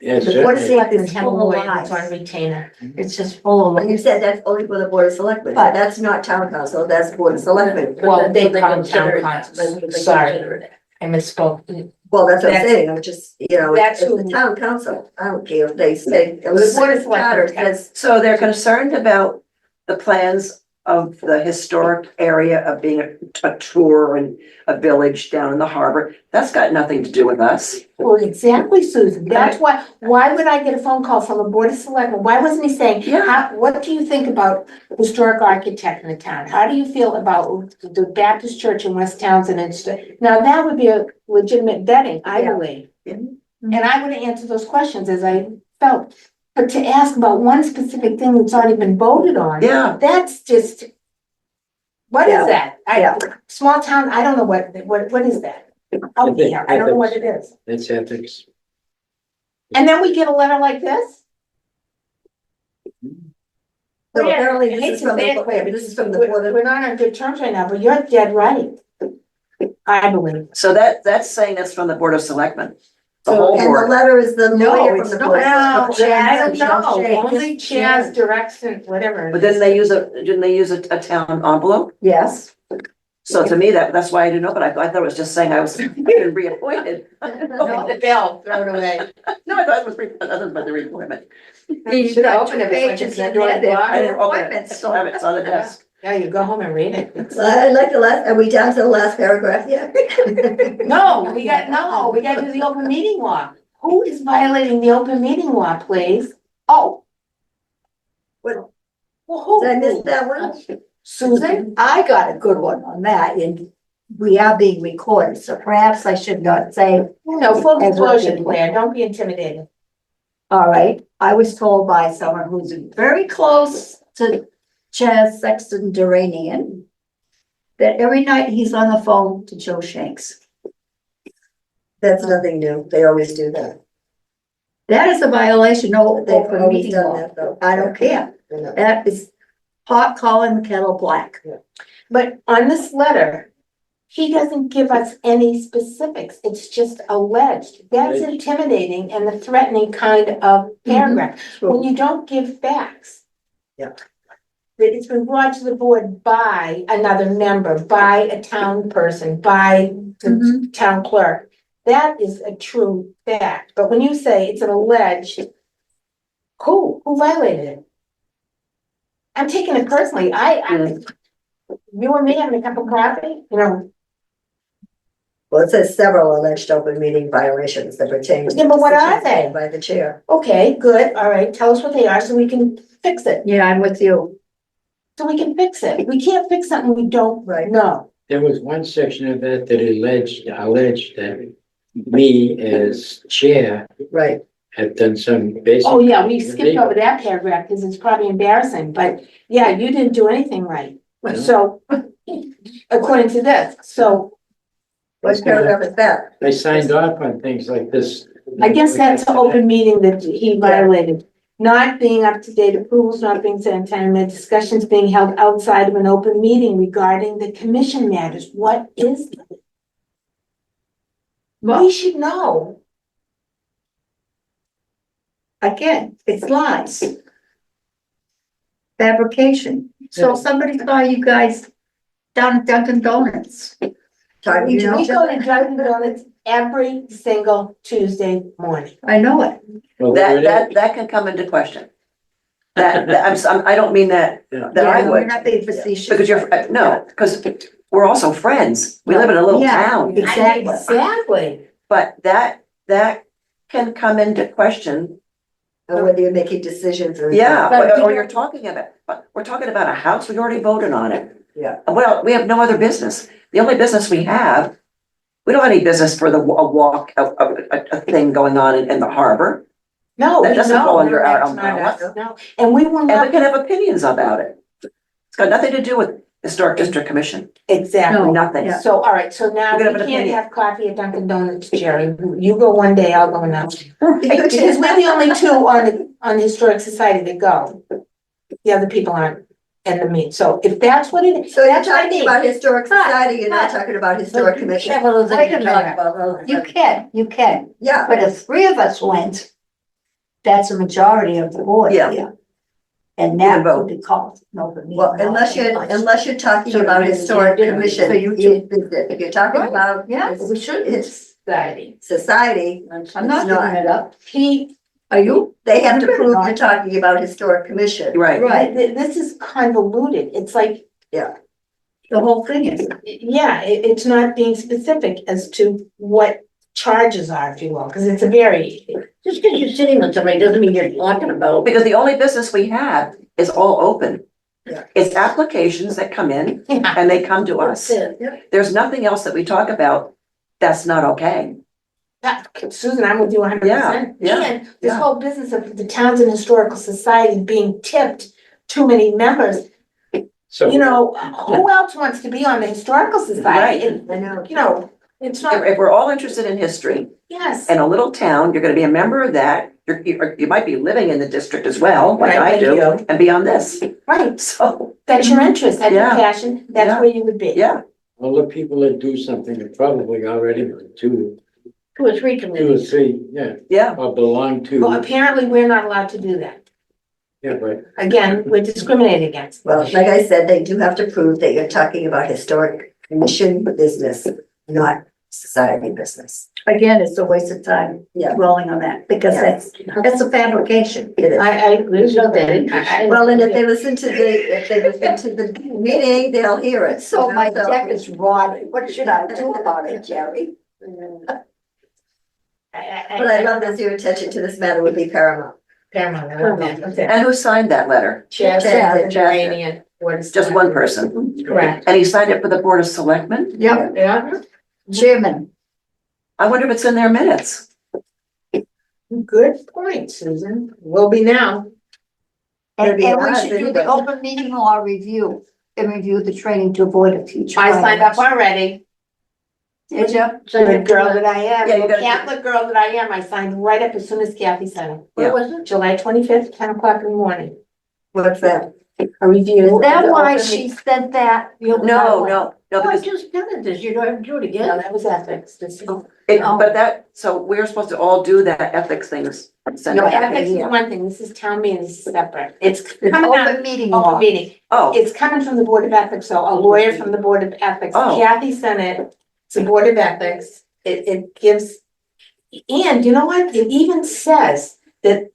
Yeah, The Board of certainly. Selectmen It's is have a full of lawyer that's on lies. retainer. It's just full And you of. said that's only for the Board of Selectmen, But- but that's not town council, that's Board of Selectmen. Well, they But call consider town it- council, but they sorry, consider it- I misspoke. Well, that's what I'm That's- saying, I'm just, you know, that's it's who- the town council, I don't care if they say. The Board of Selectmen Charter can- says, So they're concerned about the plans of the historic area of being a tour and a village down in the harbor. That's got nothing to do with us. Well, exactly, Susan, that's why would I get a phone call from a Board of Selectmen, why wasn't he saying, Yeah. what do you think about historic architect in the town? How do you feel about the Baptist church in West Townsend and stuff? Now, that would be a legitimate vetting, I Yeah. believe. Yeah. And I would have answered those questions as I felt, but to ask about one specific thing that's already been voted on. Yeah. That's just, what Yeah. is that? Yeah. Small town, I don't know what is that? Out there, I don't know what it is. That's ethics. And then we get a letter like this? so Yeah, apparently I hate this is to from say the, it, Claire, this is from the Board We're of, we're not on good terms right now, but you're dead right. I believe. So that's saying that's from the Board of Selectmen. The whole and the board. letter is the No, lawyer it's from the not. Board of No, Selectmen. I don't know, Chaz, only Chaz directs and whatever. But didn't they use a town envelope? Yes. So to me, that's why I didn't know, but I thought it was just saying I was being reappointed. No, the bill, throw it away. No, I thought it was nothing but the reappointment. You should open it, it's like it's in the door. I didn't open it. I still have it. It's on the desk. Yeah, you go home and read it. It's- I like the last, are we down to the last paragraph yet? No, we gotta do the open meeting law. Who is violating the open meeting law, please? Oh. What? Well, who? Did I miss that one? Susan? I got a good one on that, and we are being recorded, so perhaps I should not say, No, full As well. disclosure, Claire, don't be intimidated. all right. I was told by someone who's very close to Chaz Sexton Duranian that every night he's on the phone to Joe Shanks. That's nothing new, they always do that. That is a violation of They've open always meeting done law. that though. I don't care. I know. That is pot calling the kettle black. But on this letter, he doesn't give us any specifics. It's just alleged. That's Right. intimidating and the threatening kind of paragraph. When you don't give facts. Yeah. That it's been brought to the board by another member, by a town person, by the town clerk. That is a true fact. But when you say it's an alleged, who violated it? I'm taking it personally. You and me having a cup of coffee, you know, Well, it says several alleged open meeting violations that pertain to. Yeah, but what are decisions they? made by the chair. okay, good, all right, tell us what they are so we can fix it. Yeah, I'm with you. So we can fix it. We can't fix something we don't Right. know. There was one section of that that alleged that me as chair Right, had done some basic. Oh, yeah, we skipped over that paragraph because it's probably embarrassing, but yeah, you didn't do anything right. So, according to this, so what paragraph is that? I signed off on things like this. I guess that's an open meeting that he violated. Not being up to date, approvals not being sent in time, and discussions being held outside of an open meeting regarding the commission matters. What is that? We should know. Again, it's lies. Fabrication. So somebody saw you guys down at Dunkin' Donuts Talking to We each go other. to Dunkin' Donuts every single Tuesday morning. I know it. Well, there it is. That can come into question. I don't mean that I Yeah, we're would, not being facetious. because no, because we're also friends. We live in a little Yeah. town, Exactly. Exactly. but that can come into question. Or whether you're making decisions or. Yeah, But or you're talking about, we're talking about a house, we already voted on it. Yeah. Well, we have no other business. The only business we have, we don't have any business for a thing going on in the harbor. No, That doesn't fall under our that's not umbrella. us, no. And we will And we not, can have opinions about it. It's got nothing to do with Historic District Commission, exactly. nothing. So, all right, so now We're we gonna have an can't opinion. have coffee at Dunkin' Donuts, Jerry. You go one day, I'll go another. You Because too. we're the only two on the Historic Society that go. The other people aren't in the meet. So if that's what it is, So you're that's what I talking mean. about historic But- society, you're not talking about historic commission. Several Wait a things to talk minute. about. You can, Yeah, but if three of us went, that's a majority of the board Yeah. here. And can that vote. would be called an open meeting. well, unless you're talking So about you- historic you- commission, so you- if you're talking Right. about. Yeah. We should, It's society. society, I'm not giving it up. He, Are you? they have to You're prove not. you're talking about historic commission. Right, Right, this is convoluted. It's like, the whole thing is, yeah, it's not being specific as to what charges are, if you will, because it's a very, Just because you're sitting with somebody doesn't mean you're talking about. because the only business we have is all open. Yeah. It's applications that come in yeah. and they come to us. That's it. There's nothing else that we talk about that's not okay. Susan, I'm with you 100%. Yeah, yeah, And this yeah. whole business of the Townsend Historical Society being tipped too many members, So. you know, who else wants to be on the Historical Society? Right. And, I know. you know, it's If, not, if we're all interested in history yes. and a little town, you're gonna be a member of that. You might be living in the district as well, like Right, I do, you. and be on this. Right, So, that's your interest, that's your Yeah. passion, that's Yeah. where you would be. yeah, All the people that do something are probably already two Two or three or committees. three, yeah, yeah. or belong Well, to, apparently, we're not allowed to do that. yeah, but Again, we're discriminated against. Well, like I said, they do have to prove that you're talking about historic commission business, not society business. again, it's a waste of time Yeah. dwelling on that, because Yeah. that's a fabrication. It is. I agree with that. Well, and if they listen to the meeting, they'll hear it. So my deck is rotted, what should I do about it, Jerry? But I love that your attention to this matter would be paramount. Paramount, I love that. Okay. And who signed that letter? Chair Chair. Iranian. Just one person. Correct. And he signed it for the Board of Selectmen? Yep, Yeah, chairman, I wonder if it's in their minutes. good point, Susan. Will be now. and Maybe and we not, should do maybe the not. open meeting law review, and review the training to avoid a future. I signed up violence. already. Did you? Good girl that I am, Yeah, you gotta- Catholic girl that I am, I signed right up as soon as Kathy signed it. Yeah. What was it? July 25th, 10 o'clock in the morning. What's that? A review. Is that of the why open she meeting- said that? No, I because just did this, you don't have to do it No, again. that was ethics. This is- but that, so we're supposed to all do that ethics things. send No, it back. ethics is one thing, this is town meeting, this is separate. It's An coming out, open meeting open law. meeting. Oh, It's coming from the Board of Ethics, so a lawyer from the Board of Ethics, Oh. Kathy sent it, it's the Board of Ethics, it gives. And you know what, it even says that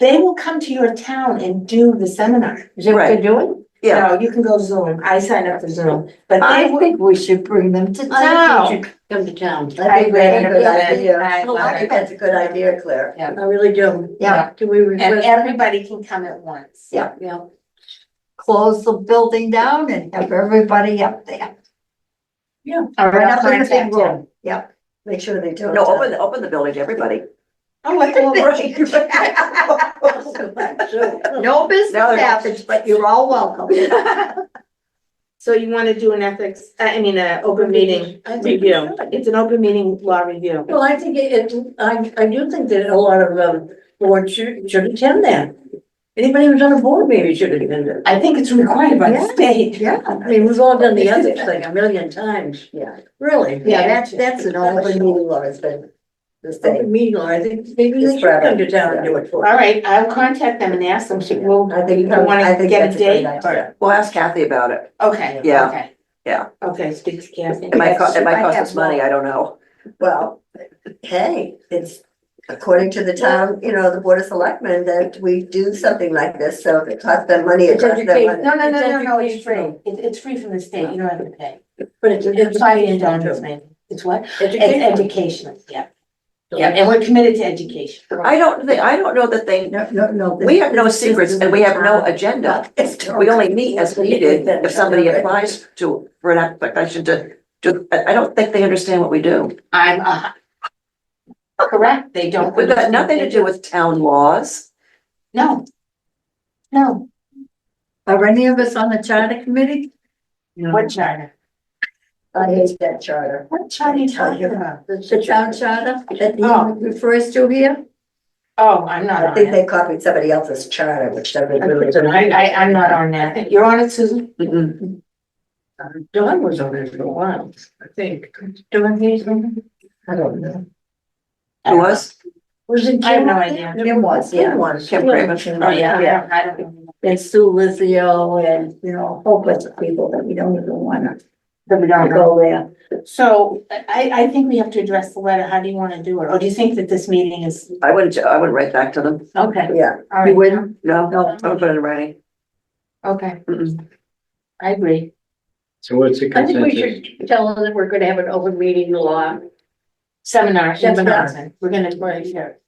they will come to your town and do the seminar. Is that what Right. they're doing? yeah, No, you can go Zoom, I signed up for Zoom, but I they will. think we should bring them to I town. think you should come to town. I think that's a good idea. I love I think that's a good idea, Claire. I really do. Yeah. Can we And request? everybody can come at once. Yeah. Yeah. Close the building down and have everybody up there. Yeah. Or I'll up in the big contact room. him. Yep. Make sure they do it. no, open the building to everybody. Oh, let them No business Now they're- happens, but you're all welcome. So you wanna do an ethics, open meeting I think we review, should. it's an open meeting law review. Well, I think I do think that a lot of, boards should attend that. Anybody who's on a board maybe should attend it. I think it's required by the Yeah. state. Yeah. I mean, we've all done the ethics thing a million times, Yeah, really. Yeah, that's an open open meeting law has been the Open same. meeting law, I think maybe they It's should forever. come to town and do it for All us. right, I'll contact them and ask them, well, I think, you wanna I think get a that's a great date? idea. We'll ask Kathy about it. Okay, Yeah. okay. Okay, speak to Kathy. It might cost, it might I cost have us money, I don't know. Well, hey, it's according to the town, the Board of Selectmen, that we do something like this, so if it costs them money, it It's costs them education. money. No, it's free. educational. It's free from the state. You don't have to pay. But it's It's probably in educational donuts, too. maybe. It's what? It's Educational. educational, yeah. Yeah, and we're committed to education. I don't know that they, No. we have no secrets and we have no agenda. We only meet as needed if somebody applies for an application I don't think they understand what we do. I'm, correct, they don't. We've got nothing to do with town laws. No. No, Are any of us on the charter committee? what charter? I hate that charter. What charter are you talking about? The town charter that Oh. he refers to here? Oh, I'm not I on think it. they copied somebody else's charter, which doesn't really. I'm not on that. You're on it, Susan? Mm-mm. Dawn was on it for a while, I think. Doing these? Was I don't know. Who was? it? I have no Kim? idea. Kim was, yeah. Kim Craven. Oh, yeah, I don't know. And Sue Lizio and, a whole bunch of people that we don't even wanna That we don't know. go there. So I think we have to address the letter. How do you want to do it? Or do you think that this meeting is? I wouldn't write back to them. Okay, Yeah, all You right, wouldn't? No, No. I would put it in writing. okay, Mm-mm. I agree. So what's the I think we consensus? should tell them that we're gonna have an open meeting law. Seminar. Seminar. We're gonna, here.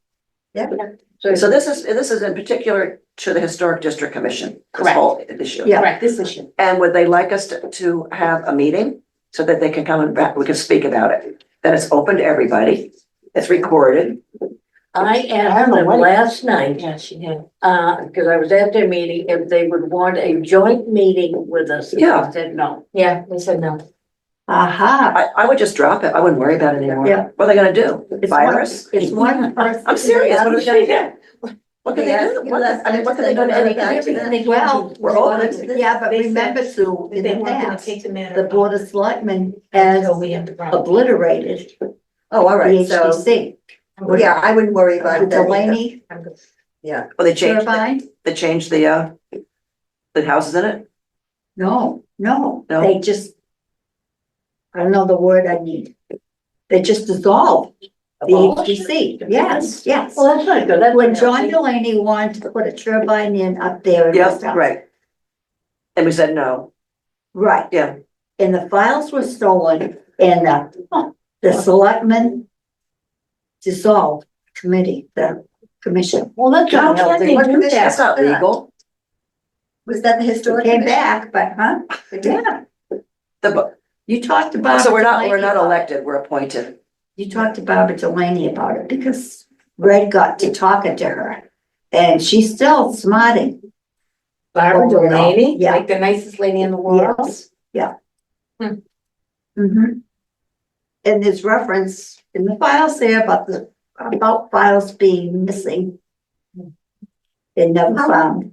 So this is in particular to the Historic District Commission, this Correct. whole issue. Yeah. Correct, this issue. And would they like us to have a meeting so that they can come and we can speak about it? Then it's open to everybody. It's recorded. I I asked don't know them what- last night, Yeah, she did. because I was at their meeting, if they would want a joint meeting with us. and Yeah. I said no. Yeah, they said no. Aha. I would just drop it. I wouldn't worry about it anymore. Yeah. What are they gonna do? It's Fire one- us? It's one person. I'm serious. What are they gonna Yeah. do? What can they do? What can they do to any? Well, We're open. yeah, but They said remember, Sue, in They the weren't gonna past, take the matter. the Board of Selectmen has Until we have the problem. obliterated oh, all the right, so, HDC. yeah, I wouldn't worry about The that either. Delaney Yeah, Well, they changed, turbine? they changed the houses in it? No, No? they just, I don't know the word I need. They just dissolved the HDC. Yes, yes. Well, that's not good. That's When what John happened. Delaney wanted to put a turbine in up there. in Yeah, this house. right. And we said no. Right. Yeah. And the files were stolen and the selectmen dissolved committee, the commission. Well, that's How not can healthy. they What do commission? That's that? not legal. was that the historic? Came commission? back, but yeah, The, you talked to Barbara. so we're not Delaney about it. elected, we're appointed. You talked to Barbara Delaney about it because Red got to talking to her and she's still smarting. Barbara Oh, no. Delaney, Yeah. like the nicest lady in the world. Yes, yeah. Hmm. Mhm. And there's reference in the files there about files being missing. They never found,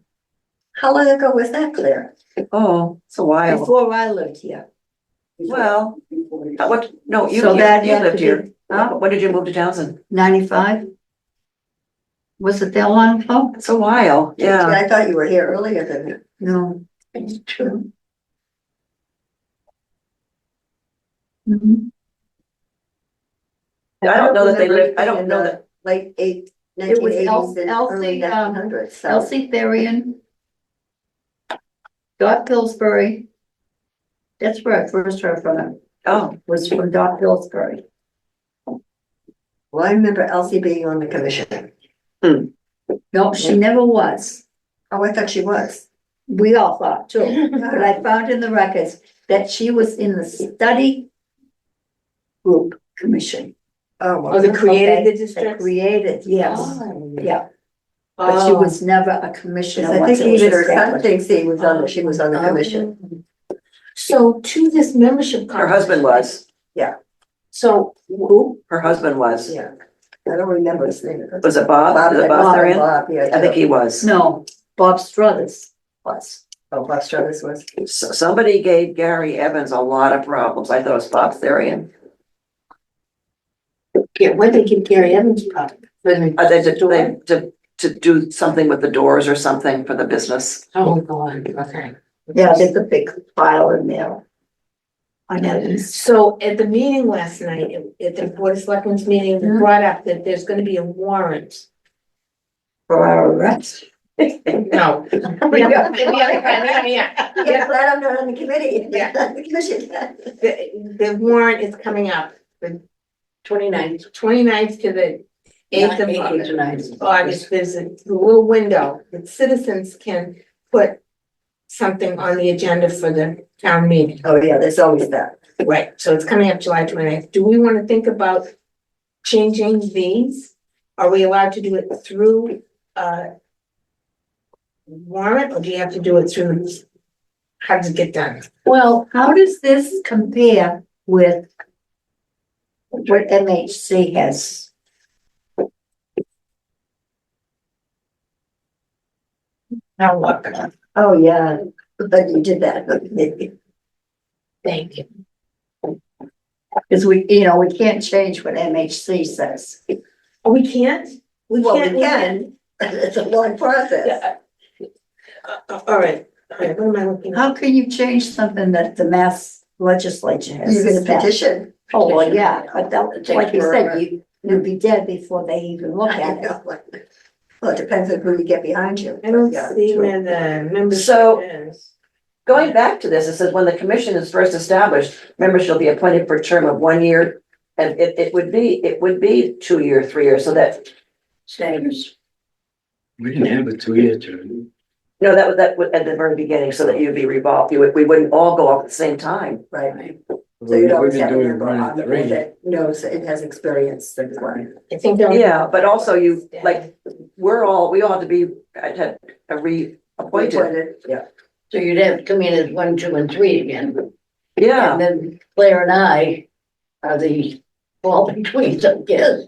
How long ago was that, Claire? Oh, it's a while. before I lived here. Well, no, you So that had lived to here. be, huh? When did you move to Townsend? 95? Was it that long ago? It's a while, yeah. I thought you were here earlier than that. No. It's true. Mhm. I don't know that they remember lived, I don't in know the that, Late It was 1980s and Elsie, early 1900s, so. Elsie Therian. Dot Pillsbury. That's where I first heard from him, oh, was from Dot Pillsbury. Well, I remember Elsie being on the commission. No, she never was. Oh, I thought she was. We all thought too, but I found in the records that she was in the study group commission. Oh, Oh, the created the That district? created, yes, Oh. yeah, but she Oh. was never a commissioner. I once think it was even her son established. thinks she was on the commission. So to this membership. her husband was, So Who? her husband was. Yeah, I don't remember his name. Was it Bob? Bob, Was it Bob Therian? Bob, yeah. I think he was. No, Bob Struthers was. Oh, Bob Struthers was. Somebody gave Gary Evans a lot of problems. I thought it was Bob Therian. Yeah, when they give Gary Evans product. To do something with the doors or something for the business. Oh, God, okay. Yeah, there's a big file in there. I know. So at the meeting last night, at the Board of Selectmen's meeting, they brought up that there's gonna be a warrant. For our arrest. No. Yeah, Yeah. glad I'm not on the committee. Yeah. The commission. The warrant is coming up, the 29th. 29th to the eighth of August. There's a little window that citizens can put something on the agenda for the town meeting. Oh, yeah, there's always that. Right, so it's coming up July 29th. Do we want to think about changing these? Are we allowed to do it through warrant, or do you have to do it through, how does it get done? Well, how does this compare with what MHC has? Now look, Oh, yeah, but you did that. thank you. Because we, we can't change what MHC says. Oh, we can't? Well, we can, it's a long process. Yeah. All right, what am I looking at? How can you change something that the Mass legislature has? You're gonna passed? petition. Oh, well, yeah, but that, Take like you forever. said, you'd be dead before they even look I at it. know. Well, it depends on who you get behind you. I don't Yeah, see true. where the membership So- is. Going back to this, it says when the commission is first established, members shall be appointed for a term of 1 year. And it would be 2 year, 3 years, so that, Status. We didn't have a 2-year term. no, that would at the very beginning, so that you'd be revolved, we wouldn't all go off at the same time. Right, so We've you'd always been have a doing member one on and the board 3. that knows it has experience that's why. I think they're. Yeah, but also you, like, we all have to be, had a reappointed. Yeah, So you'd have to come in as 1, 2, and 3 again. Yeah, And then Claire and I are the all betweens, I guess.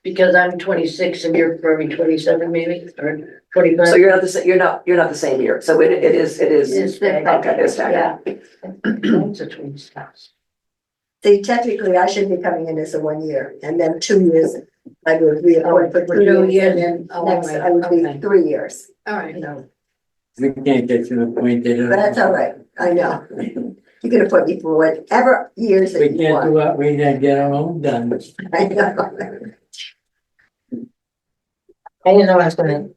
Because I'm 26 and you're probably 27 maybe, or 25. so you're not the same year, so it is. It's the- Okay, it's Yeah. It's a twin spouse. see, technically, I should be coming in as a 1 year, and then 2 years, I would reappoint for 3 2 years, years. and then Oh, next, right, I would be okay. 3 years, All right. you know, We can't get to the point that. but that's all right, I know. You can appoint me for whatever years We that you can't do want. what we gotta get our own done. I know. I didn't know I was gonna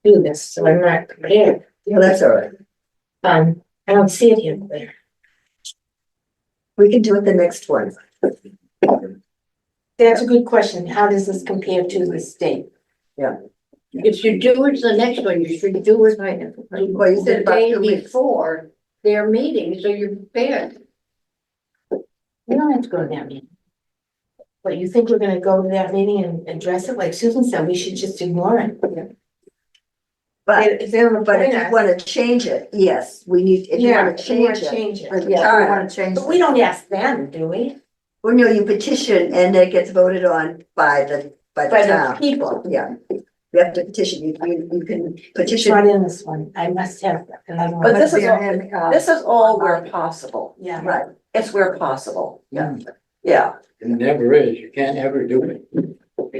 do this, so I'm not prepared. Well, that's all right, I don't see it here, Claire. we can do it the next one. That's a good question. How does this compare to the state? If you do it the next one, you should do it Well, you said the about day 2 weeks. before their meeting, so you're prepared. We don't have to go to that meeting. But you think we're gonna go to that meeting and address it? Like Susan said, we should just ignore it. But, If they don't but if appoint you us. wanna change it, yes, we need, if you Yeah, wanna if you wanna change it. change it. For the Yeah, we charter, want to change. But we don't ask them, do we? well, no, you petition and it gets voted on by the By the town, people. yeah. You have to petition, you can It's petition. not in this one. I must have another one. But this is they're all- in, this is all where possible, Yeah. Right, it's where possible, yeah, yeah. It never is. You can't ever do it.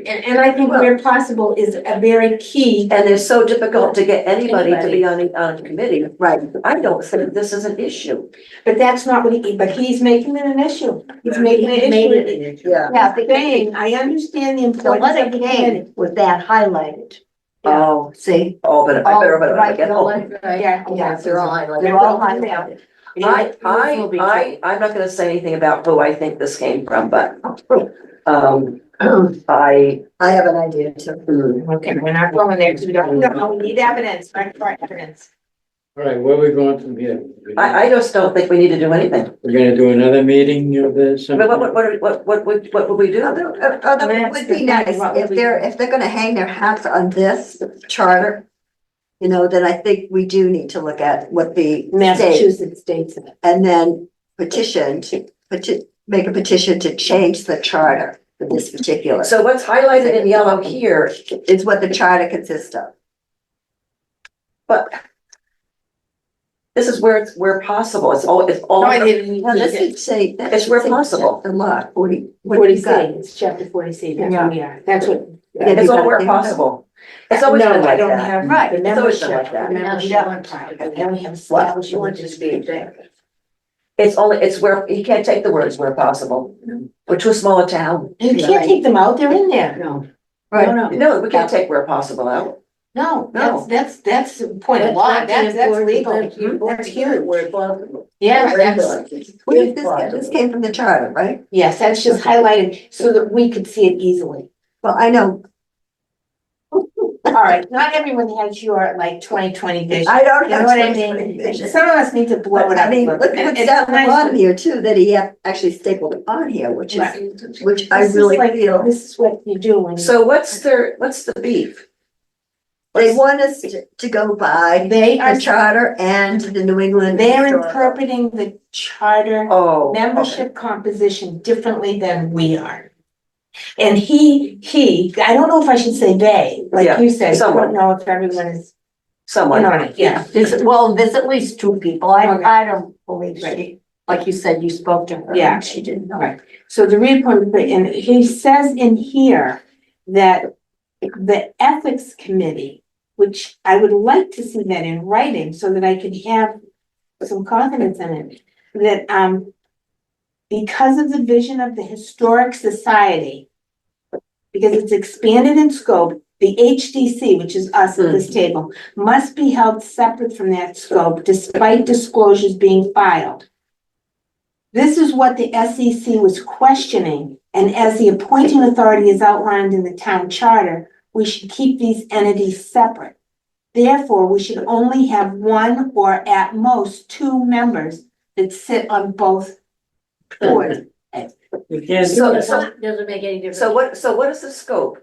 And I think where possible is a very key. And it's so difficult to get anybody to be on a committee, right, I don't think this is an issue. But that's not what but he's making it an issue. He's making it an Made it issue. an issue. yeah. Yeah, because Saying, I understand the the importance letter of the committee. came with that highlighted. Oh, See? but I All better, but I right, get the home. letter- Yeah. Yeah, they're all highlighted. They're all highlighted. I'm not gonna say anything about who I think this came from, but, I, I have an idea too. Okay, we're not going there because we don't know. We need evidence, right, for evidence. All right, where are we going from here? I just don't think we need to do anything. We're gonna do another meeting of this. I mean, what would we do? Although it would be nice, if they're gonna hang their hats on this charter, you know, then I think we do need to look at what the state, Massachusetts states it. and then make a petition to change the charter for this particular. So what's highlighted in yellow here, It's what the charter consists of. but this is where possible, it's all. No, I didn't. Well, that should say, that It's should where say possible. The law, 40, what do 40 you C, got? it's chapter 40 C, that's what we are. That's what. Yeah, It's you all got where it. possible. It's always been No, I like don't that. have Right, the it's always membership. been like that. The membership part, but I only have Well, establishment. you want to be exact. it's where, you can't take the words where possible. We're too small a town. You can't take them out, they're in there. No. Right. No, we can't take where possible out. No, No. that's the point of law, that's legal, that's huge. Where possible. Yeah, that's, This came from the charter, right? yes, that's just highlighted so that we could see it easily. Well, I know, All right, not everyone has your like 2020 vision. I don't You know have what I 20/20 mean? vision. Some of us need to blow it I up. mean, a look little. what's It's down the nice bottom to- here too, that he actually stapled on here, which Right. is, which I This is really like- feel. This is what you do when. So what's the beef? They want us to go by They are, the charter and the New England. they're Historical. interpreting the charter Oh. membership composition differently than we are. And he, I don't know if I should say they, like Yeah, you said, I someone. don't know if everyone is Someone. in on it, yeah. There's at least two people. Okay. I don't believe she, like you said, you spoke to her. and Yeah. She didn't know. Right. So the reappointment, and he says in here that the ethics committee, which I would like to see that in writing so that I could have some confidence in it, that, because of the vision of the Historic Society, because it's expanded in scope, the HDC, which is us at this table, must be held separate from that scope despite disclosures being filed. This is what the SEC was questioning, and as the appointing authority is outlined in the town charter, we should keep these entities separate. Therefore, we should only have one or at most two members that sit on both boards. So- Doesn't make any difference. So what is the scope?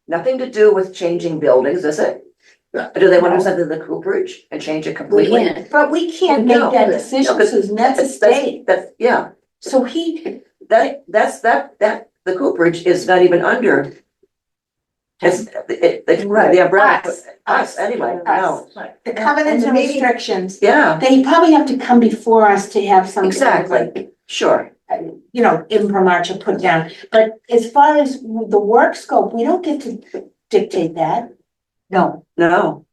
Nothing to do with changing buildings, is it? Or do they want to do something to the Cooperage and change it completely? But we can't make No, that no, decision, 'cause Susan, that's a state. That's, yeah, So he, that, the Cooperage is not even under. It's, Right. the umbrella, Us. us, anyway, no, the covenants and the meeting- restrictions, yeah, they probably have to come before us to have some sort of like, exactly, sure. you know, imprimatur put down. But as far as the work scope, we don't get to dictate that, No, No.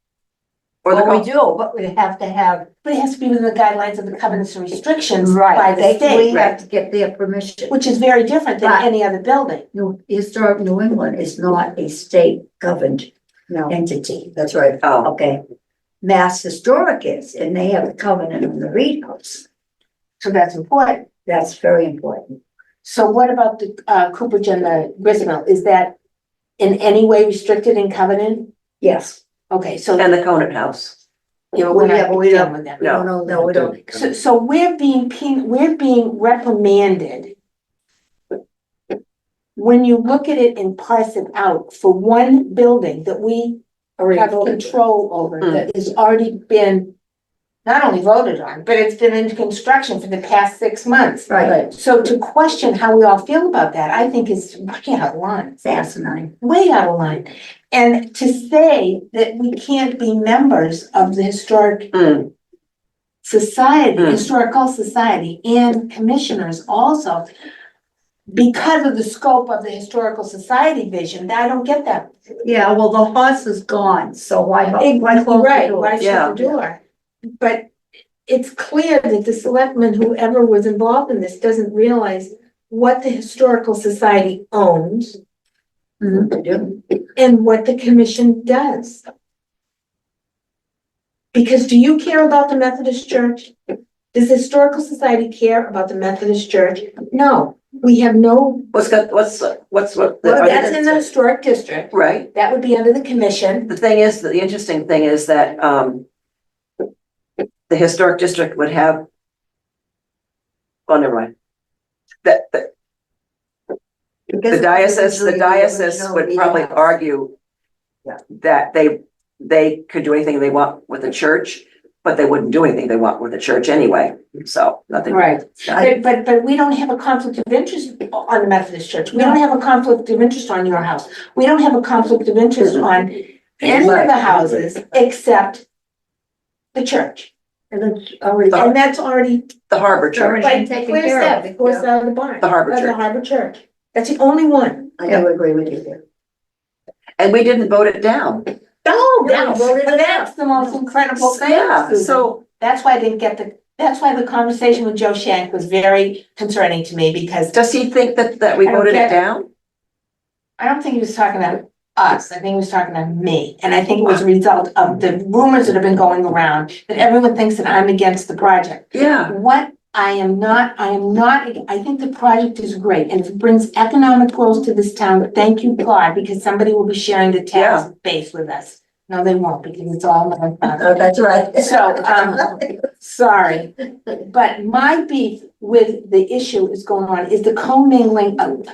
Or the, well, we do, but we have to have, but it has to be within the guidelines of the covenants and restrictions by right, the we state, have to get their permission. which is very different than Right. any other building. Historic New England is not a state governed No. entity. That's right. oh, Okay. Mass Historic is, and they have a covenant on the Reed House. So that's important. That's very important. So what about the Cooperage and the Gristmill? Is that in any way restricted in covenant? Yes. Okay, so, and the Conant House, you know, we're Yeah, but we not don't- dealing with that. No. We don't. So we're being reprimanded. When you look at it and parse it out for one building that we have control over, that has already been not only voted on, but it's been in construction for the past 6 months. Right. So to question how we all feel about that, I think is way out of line, It's asinine. way out of line. And to say that we can't be members of the historic Mm, society, Mm. historical society, and commissioners also, because of the scope of the historical society vision, I don't get that. Yeah, well, the horse is gone, so why close the Right, door? why Yeah. shut the door? But it's clear that the selectmen, whoever was involved in this, doesn't realize what the historical society owns and what the commission does. Because do you care about the Methodist Church? Does the Historical Society care about the Methodist Church? No, we have no, what's, well, that's in the historic district. right? That would be under the commission. The thing is, the interesting thing is that, the historic district would have. Oh, never mind. The diocese would probably argue. Yeah. That they could do anything they want with the church, but they wouldn't do anything they want with the church anyway, so nothing. Right. I- But we don't have a conflict of interest on the Methodist Church. We don't have a conflict of interest on your house. We don't have a conflict of interest on any of the houses except the church. And it's already, And that's already The Harbor Church, like taken clear care step of, before it's yeah. out of the barn. The Harbor Of The Church. Harbor Church. That's the only one. I do agree with you there. and we didn't vote it down. No, No, voted it that's the most incredible thing. Yeah, Susan. so, That's why I didn't get the That's why the conversation with Joe Shank was very concerning to me because Does he think that we I don't voted get it it. down? I don't think he was talking about us. I think he was talking about me. And I think it was a result of the rumors that have been going around that everyone thinks that I'm against the project. Yeah, What I am not, I think the project is great. And if it brings economic growth to this town, thank you, God, because somebody will be sharing the tax base with us. No, they won't because it's all my Oh, father. that's right. So, sorry. But my beef with the issue is going on is the commingling of,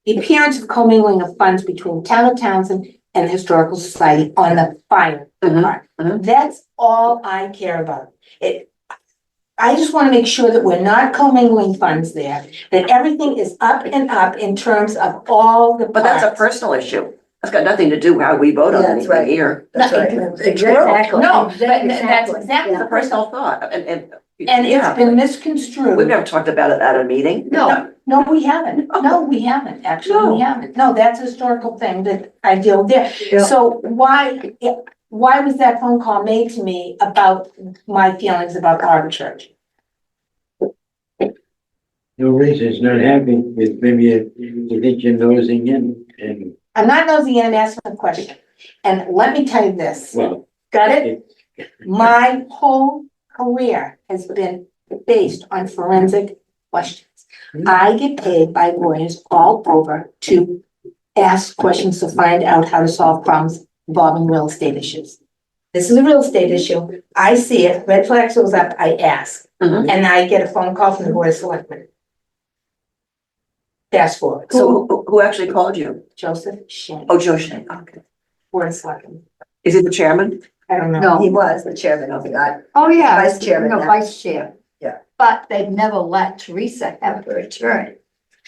the appearance of commingling of funds between Town of Townsend and the Historical Society on the fire Mhm, part. mhm. That's all I care about. I just want to make sure that we're not commingling funds there, that everything is up and up in terms of all the but that's a parts. personal issue. That's got nothing to do with how we vote on Yeah, that's anything right. here. That's right. Exactly. No, but Exactly. that's exactly It's the a personal personal, thought and and it's yeah. been misconstrued. We've never talked about it at a meeting. No, no, we haven't. No, we haven't, actually, we haven't. No, that's a historical thing that I deal with there. Yeah. So why was that phone call made to me about my feelings about Harbor Church? No reason, he's not happy with, maybe you think you're nosing in and, I'm not nosy in, I'm asking a question. And let me tell you this, well, got it? My whole career has been based on forensic questions. I get paid by lawyers all over to ask questions to find out how to solve problems involving real estate issues. This is a real estate issue. I see it, red flag goes up, I ask, Mhm. and I get a phone call from the Board of Selectmen. Fast forward. So So who actually called you? Joseph Shank, Oh, Joe Shank, okay. Board of Selectmen. Is he the chairman? I don't know. He was the chairman of the, Oh, yeah. Vice chairman No, now. vice chair. Yeah. But they've never let Teresa have her return.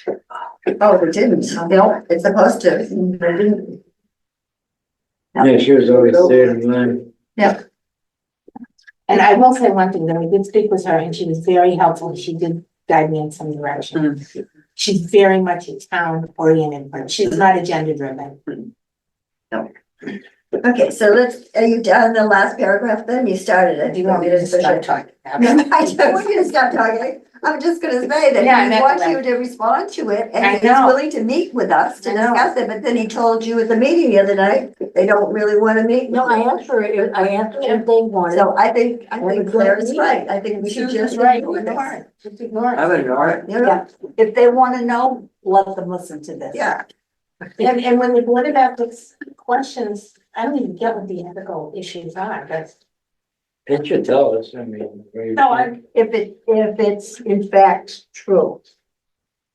oh, they didn't. No, it's supposed to. They didn't. yeah, she was always third in line. And I will say one thing, that I did speak with her and she was very helpful. She did guide me in some direction. She's very much a town oriented, but she's not agenda driven. Okay, so are you done the last paragraph then? You started it. Do you want me to start talking? No, I don't want you to stop talking. I'm just gonna say that Yeah, he that's wants right. you to respond to it I and he's know. willing to meet with us to I know. discuss it, but then he told you at the meeting the other night, they don't really wanna meet. No, I asked her, if they wanted. So I think Good Claire is meeting. right. I think we should Susan's just right, ignore ignore this. it. Just ignore I it. would ignore it. You know, If they wanna know, let them listen to this. yeah. And when the Board of Ethics questions, I don't even get what the ethical issues are, but. It should tell us, I mean. No, If it's in fact true.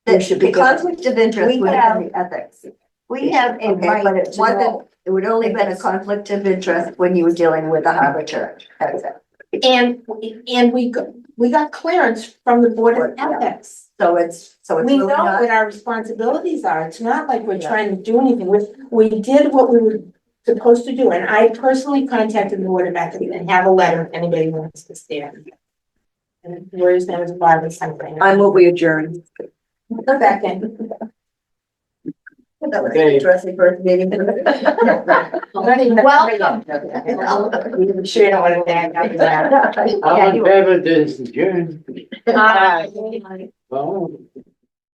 The should be the conflict of interest We would have- have the ethics. We have a Okay, but right it to wasn't, know. it would only been a conflict of interest when you were dealing with the Harbor Church. That's it. And we got clearance from the Board of Yeah. Ethics. So it's We really know not. what our responsibilities are. It's not like we're Yeah. trying to do anything. We did what we were supposed to do. And I personally contacted the Board of Ethics and have a letter if anybody wants to stand. And where's that was Barbara something. I move we adjourn. Second. That was Okay. interesting first meeting. Welcome. I'm sure you don't want to thank after that. All in favor, this adjourn. Aye. Oh.